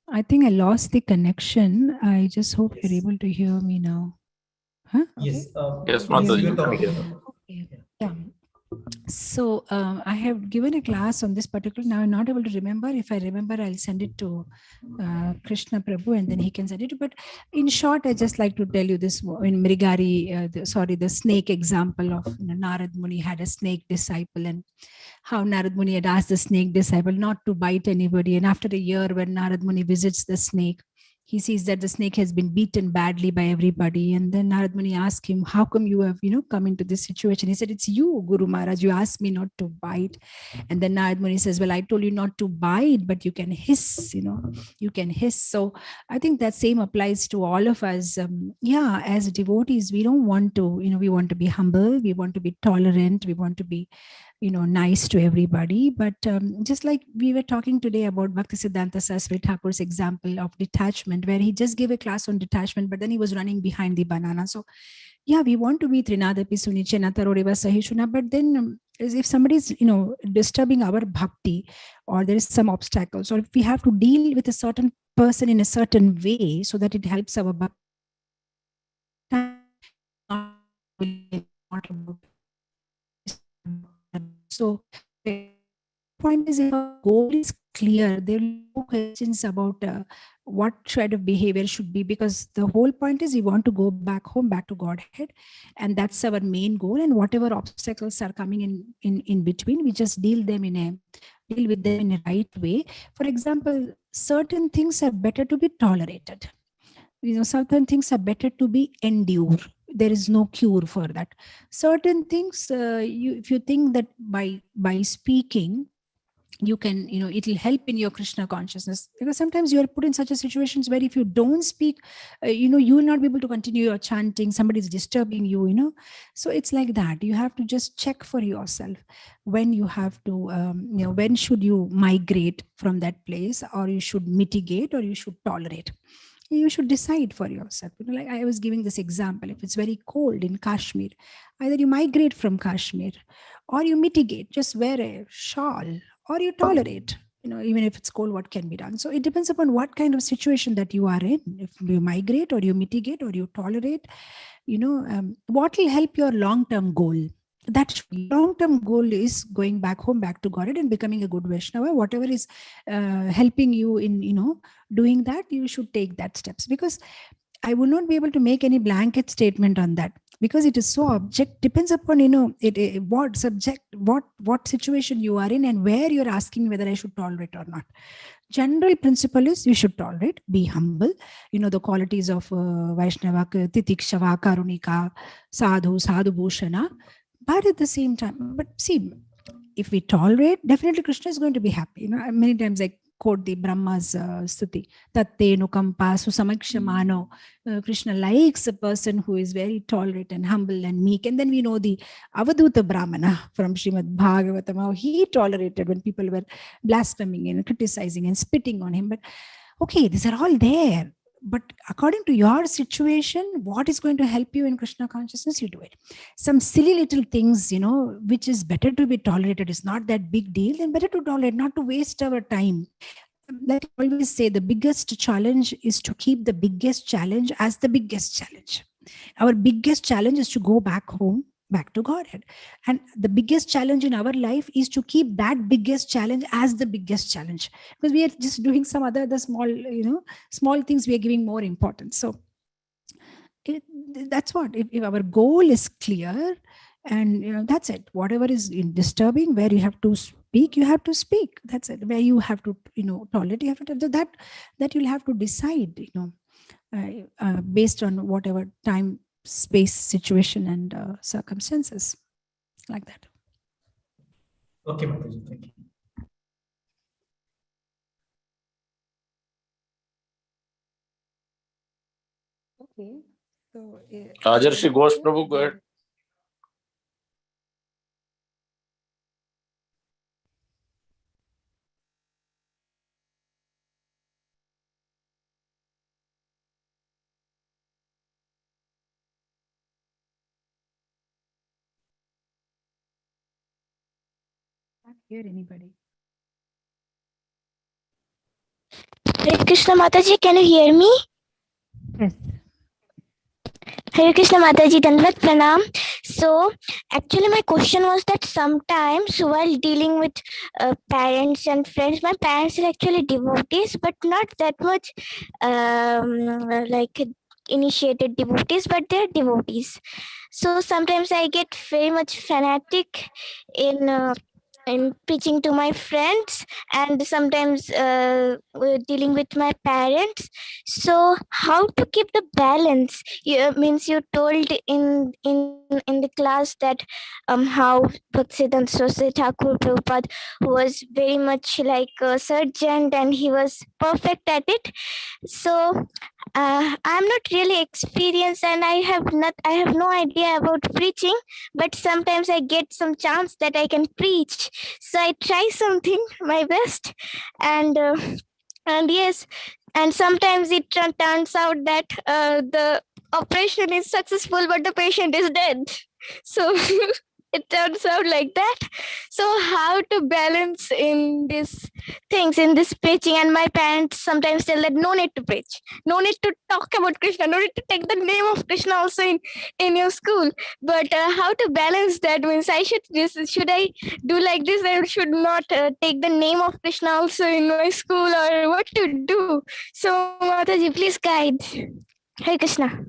I think I lost the connection. I just hope you're able to hear me now. Huh? Yes. Yes, Can you Yes, hear you me were now? talking. Okay. Yeah. So I have given a class on this particular. Now I'm not able to remember. If I remember, I'll send it to Krishna Prabhu, and then he can send it. But in short, I just like to tell you this in Mrigari, the snake example of Narad Muni had a snake disciple, and how Narad Muni had asked the snake disciple not to bite anybody. And after a year, when Narad Muni visits the snake, he sees that the snake has been beaten badly by everybody. And then Narad Muni asked him, how come you have, come into this situation? He said, it's you, Guru Maharaj. You asked me not to bite. And then Narad Muni says, well, I told you not to bite, but you can hiss, you can hiss. So I think that same applies to all of us. As devotees, we don't want to, we want to be humble. We want to be tolerant. We want to be nice to everybody. But just like we were talking today about Bhakti Siddanta Saraswati Thakur's example of detachment, where he just gave a class on detachment, but then he was running behind the banana. So yeah, we want to be Trinadapi Sunichena Tarodeva Sahishuna, but then as if somebody is, disturbing our bhakti, or there is some obstacles, or if we have to deal with a certain person in a certain way so that it helps our bhakti, not about. So the point is, if our goal is clear, there will be no questions about what kind of behavior should be, because the whole point is we want to go back home, back to Godhead, and that's our main goal. And whatever obstacles are coming in between, we just deal with them in a right way. For example, certain things are better to be tolerated. Certain things are better to be endured. There is no cure for that. Certain things, if you think that by speaking, you can, it will help in your Krishna consciousness, because sometimes you are put in such a situations where if you don't speak, you will not be able to continue your chanting. Somebody is disturbing you, so it's like that. You have to just check for yourself when you have to, when should you migrate from that place, or you should mitigate, or you should tolerate. You should decide for yourself. Like I was giving this example, if it's very cold in Kashmir, either you migrate from Kashmir, or you mitigate, just wear a shawl, or you tolerate. Even if it's cold, what can be done? So it depends upon what kind of situation that you are in. If you migrate, or you mitigate, or you tolerate, what will help your long-term goal. That long-term goal is going back home, back to God, and becoming a good Vaishnava. Whatever is helping you in doing that, you should take that steps, because I will not be able to make any blanket statement on that, because it is so object, depends upon what subject, what situation you are in, and where you're asking whether I should tolerate or not. General principle is you should tolerate, be humble, the qualities of Vaishnava, titikshava, karunika, sadhu bhushana. But at the same time, but see, if we tolerate, definitely Krishna is going to be happy. Many times I quote the Brahma's stuti, tatte nukampa susamakshamano. Krishna likes a person who is very tolerant and humble and meek. And then we know the Avaduta Brahmana from Srimad Bhagavatam, how he tolerated when people were blaspheming and criticizing and spitting on him. But okay, these are all there. But according to your situation, what is going to help you in Krishna consciousness, you do it. Some silly little things, which is better to be tolerated, is not that big deal, then better to tolerate, not to waste our time. Like I always say, the biggest challenge is to keep the biggest challenge as the biggest challenge. Our biggest challenge is to go back home, back to Godhead. And the biggest challenge in our life is to keep that biggest challenge as the biggest challenge, because we are just doing some the small, small things we are giving more importance. So that's what, if our goal is clear, and that's it. Whatever is disturbing, where you have to speak, you have to speak. That's it. Where you have to, tolerate, you have to that you'll have to decide, based on whatever time space, situation, and circumstances, like that. Okay, Mataji, thank you. Okay. So, Rajarshi Ghosh Prabhu, go ahead. Can't hear anybody. Hare Krishna Mataji, can you hear me? Yes. Hare Krishna Mataji, Dandavat Pranam. So, actually, my question was that sometimes while dealing with parents and friends, my parents are actually devotees, but not that much like initiated devotees, but they're devotees. So, sometimes I get very much fanatic in preaching to my friends, and sometimes dealing with my parents. So how to keep the balance? Means you told in the class that how Bhakti Saraswati Thakur Prabhupada was very much like a surgeon and he was perfect at it. So I'm not really experienced and I have no idea about preaching, but sometimes I get some chance that I can preach, so I try something my best. And yes, and sometimes it turns out that the operation is successful but the patient is dead, so it turns out like that. So how to balance in these things, in this preaching? And my parents sometimes tell that no need to preach, no need to talk about Krishna, no need to take the name of Krishna also in your school. But how to balance that? Means should I do like this, I should not take the name of Krishna also in my school, or what to do? So Mataji, please guide. Hare Krishna.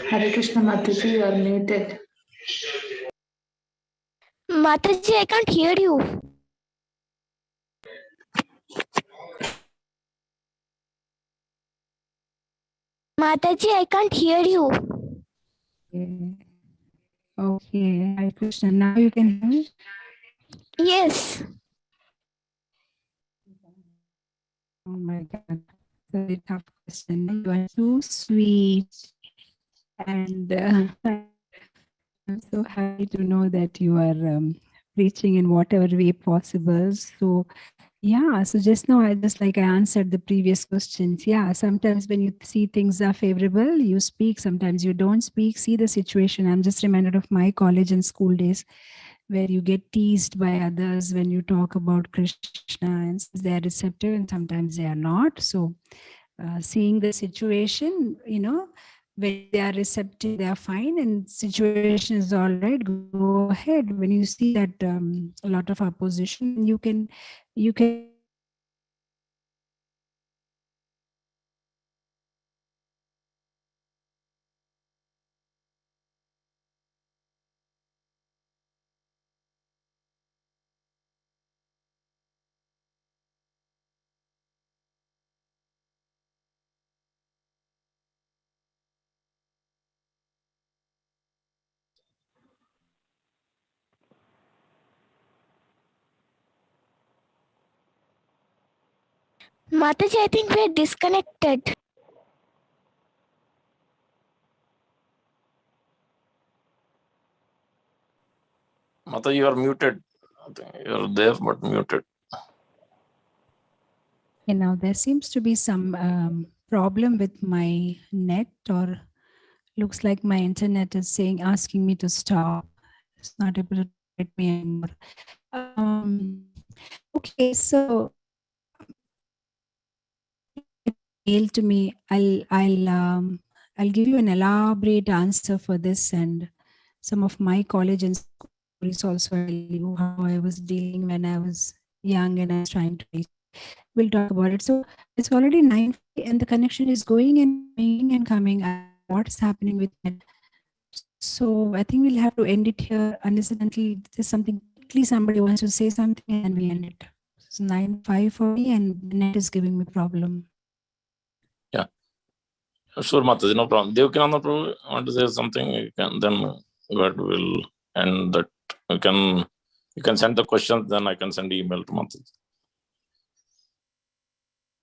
Hare Krishna Mataji, you are muted. Mataji, I can't hear you. Mataji, I can't hear you. Okay, Hare Krishna. Now you can hear me? Yes. Oh my God. Very tough question. You are too sweet. And I'm so happy to know that you are preaching in whatever way possible. So yeah, so just now I answered the previous questions. Yeah, sometimes when you see things are favorable, you speak. Sometimes you don't speak. See the situation. I'm just reminded of my college and school days where you get teased by others when you talk about Krishna, and they are receptive and sometimes they are not. So seeing the situation, when they are receptive, they are fine, and situation is all right, go ahead. When you see that a lot of opposition, you can Mataji, I think we're disconnected. Mata, you are muted. I think you're there but muted. And now there seems to be some problem with my net, or looks like my internet is asking me to stop. It's not able to get me anymore. Okay, so mail to me. I'll give you an elaborate answer for this, and some of my college and school stories also. I'll tell you how I was dealing when I was young and I was trying to reach. We'll talk about it. So it's already 9:50 and the connection is going and coming. I don't know what's happening with it. So I think we'll have to end it here unless and until there's something quickly somebody wants to say something and we end it. It's 9:05 for me and the net is giving me problem. Yeah. Sure, Mataji, no problem. Devakinanda Prabhu, want to say something? You can, then God will end that. You can send the questions, then I can send email to Mataji.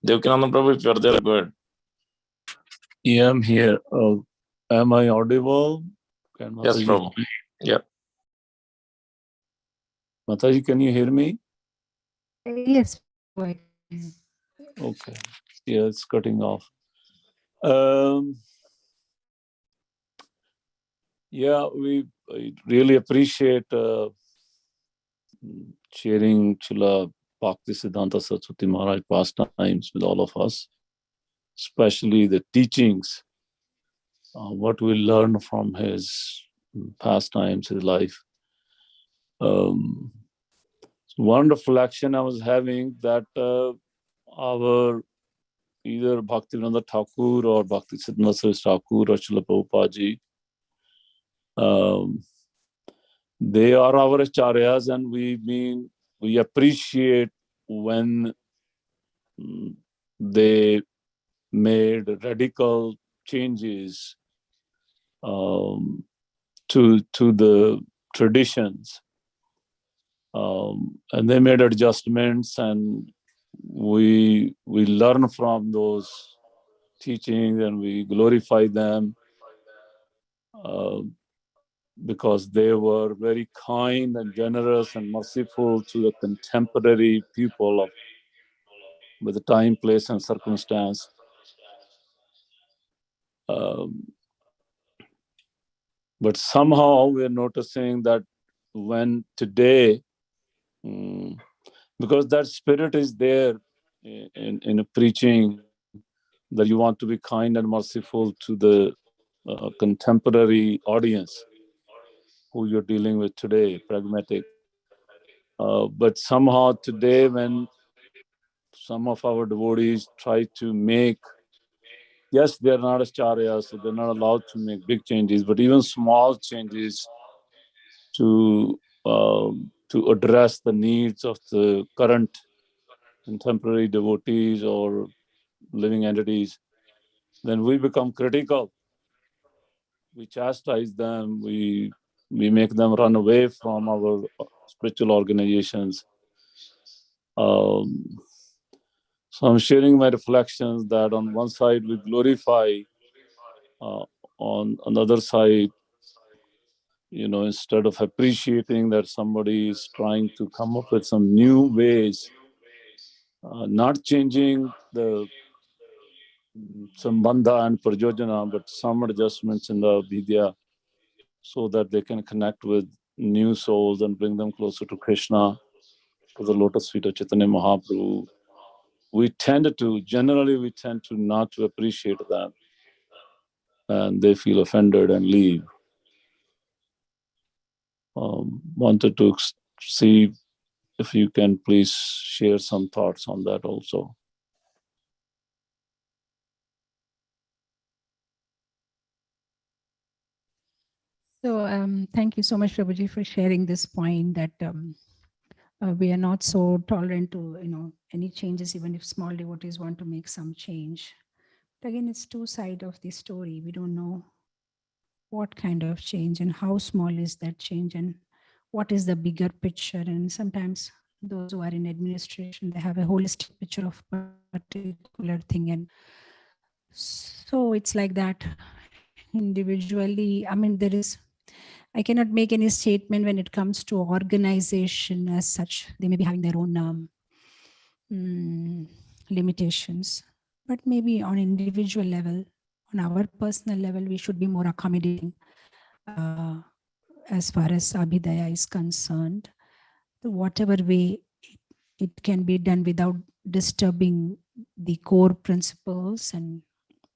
Devakinanda Prabhu, if you're there, go ahead. Yeah, I'm here. Am I audible? Yes, Prabhu. Yeah. Mataji, can you hear me? Yes. Okay. Yeah, it's cutting off. Yeah, I really appreciate sharing Chila Bhakti Siddanta Saraswati Maharaj pastimes with all of us, especially the teachings, what we learn from his pastimes, his life. One reflection I was having that our either Bhaktivinoda Thakur or Bhakti Siddanta Thakur or Srila Prabhupada Ji, they are our acharyas, and we appreciate when they made radical changes to the traditions, and they made adjustments, and we learn from those teachings and we glorify them because they were very kind and generous and merciful to the contemporary people with the time, place, and circumstance. But somehow we're noticing that when today, because that spirit is there in a preaching, that you want to be kind and merciful to the contemporary audience who you're dealing with today, pragmatic. But somehow today, when some of our devotees try to make, yes, they're not acharyas, so they're not allowed to make big changes, but even small changes to address the needs of the current contemporary devotees or living entities, then we become critical. We chastise them. We make them run away from our spiritual organizations. So I'm sharing my reflections that on one side we glorify, on another side, instead of appreciating that somebody is trying to come up with some new ways, not changing the sambandha and prajojana, but some adjustments in the vidya so that they can connect with new souls and bring them closer to Krishna, to the lotus feet of Chaitanya Mahaprabhu. We tend to not to appreciate that, and they feel offended and leave. Wanted to see if you can please share some thoughts on that also. So thank you so much, Prabhuji, for sharing this point that we are not so tolerant to any changes, even if small devotees want to make some change. But again, it's two sides of the story. We don't know what kind of change and how small is that change and what is the bigger picture. And sometimes those who are in administration, they have a holistic picture of a particular thing. And so it's like that individually. I mean, I cannot make any statement when it comes to organization as such. They may be having their own limitations, but maybe on individual level, on our personal level, we should be more accommodating as far as Abhidaya is concerned. Whatever way it can be done without disturbing the core principles, and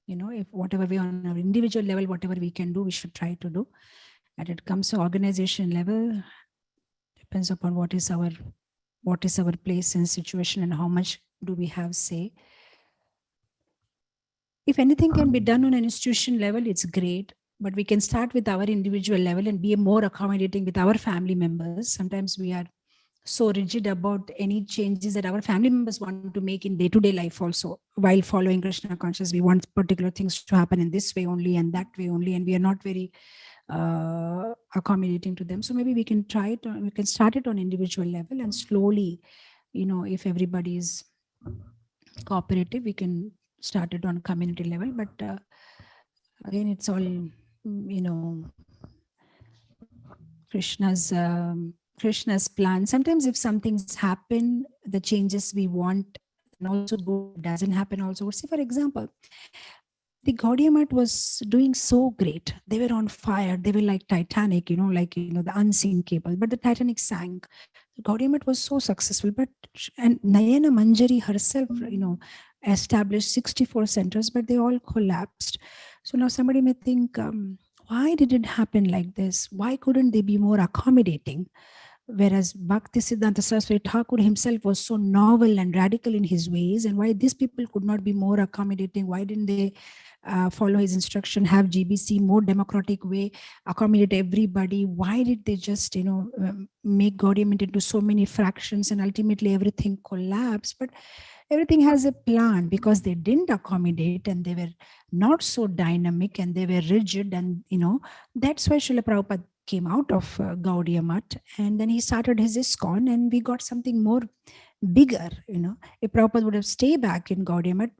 if whatever way on our individual level, whatever we can do, we should try to do. And it comes to organization level, depends upon what is our place and situation and how much do we have say. If anything can be done on an institution level, it's great, But we can start with our individual level and be more accommodating with our family members. Sometimes we are so rigid about any changes that our family members want to make in day-to-day life also. While following Krishna conscious, we want particular things to happen in this way only and that way only, and we are not very accommodating to them. So maybe we can try it, we can start it on individual level, and slowly, if everybody is cooperative, we can start it on community level. But again, it's all, Krishna's plan. Sometimes if some things happen, the changes we want, and also good, doesn't happen also. See, for example, the Gaudiya Math was doing so great. They were on fire. They were like Titanic, the unsinkable. But the Titanic sank. The Gaudiya Math was so successful. And Nayana Manjari herself, established 64 centers, but they all collapsed. So now somebody may think, why did it happen like this? Why couldn't they be more accommodating? Whereas Bhakti Siddanta Saraswati Thakur himself was so novel and radical in his ways, and why these people could not be more accommodating? Why didn't they follow his instruction, have GBC, more democratic way, accommodate everybody? Why did they just, make Gaudiya Math into so many fractions and ultimately everything collapsed? But everything has a plan, because they didn't accommodate and they were not so dynamic and they were rigid. And, that's why Srila Prabhupada came out of Gaudiya Math, and then he started his ISKCON, and we got something more bigger. If Prabhupada would have stayed back in Gaudiya Math,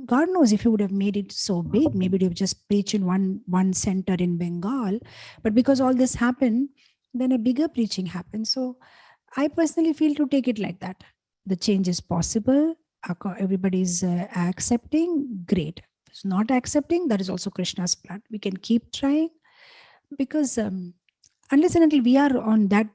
God knows if he would have made it so big, maybe he would have just preached in one center in Bengal. But because all this happened, then a bigger preaching happened. So I personally feel to take it like that. The change is possible. Everybody's accepting, great. If it's not accepting, that is also Krishna's plan. We can keep trying, because unless and until we are on that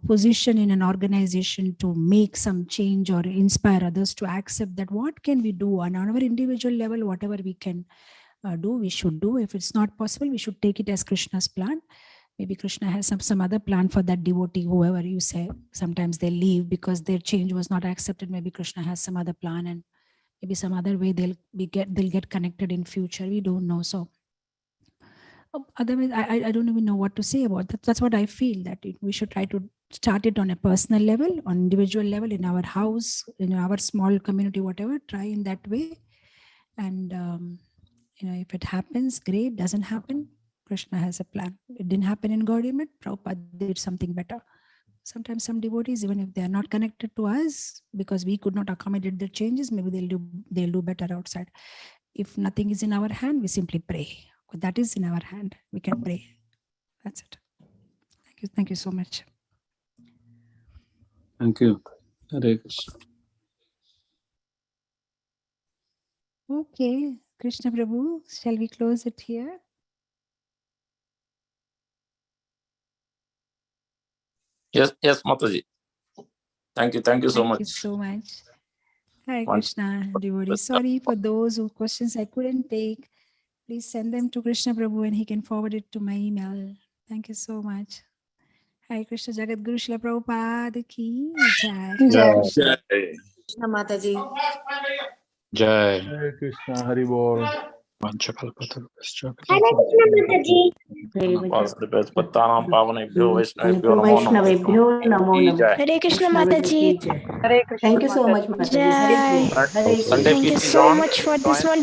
position in an organization to make some change or inspire others to accept that, what can we do on our individual level? Whatever we can do, we should do. If it's not possible, we should take it as Krishna's plan. Maybe Krishna has some other plan for that devotee, whoever you say. Sometimes they leave because their change was not accepted. Maybe Krishna has some other plan, and maybe some other way they'll get connected in future. We don't know. So otherwise, I don't even know what to say about that. That's what I feel, that we should try to start it on a personal level, on individual level, in our house, in our small community, whatever. Try in that way, and if it happens, great. Doesn't happen, Krishna has a plan. It didn't happen in Gaudiya Math, Prabhupada did something better. Sometimes some devotees, even if they are not connected to us, because we could not accommodate their changes, maybe they'll do better outside. If nothing is in our hand, we simply pray. That is in our hand. We can pray. That's it. Thank you. Thank you so much. Thank you. Hare Krishna. Okay, Krishna Prabhu, shall we close it here? Yes, Mataji. Thank you so much. Thank you so much. Hare Krishna, devotees. Sorry for those whose questions I couldn't take. Please send them to Krishna Prabhu and he can forward it to my email. Thank you so much. Hare Krishna, Jagat Guru Srila Prabhupada ki jai. Hare Krishna. Krishna Mataji. Jai. Hare Krishna, Hari Bol. Vanchakalpatarubhascha. Hare Krishna Mataji. Vaishnavebhyo namo namo. Hare Krishna Mataji. Thank you so much, Mataji. Jai. Hare Krishna. Thank you so much for this wonderful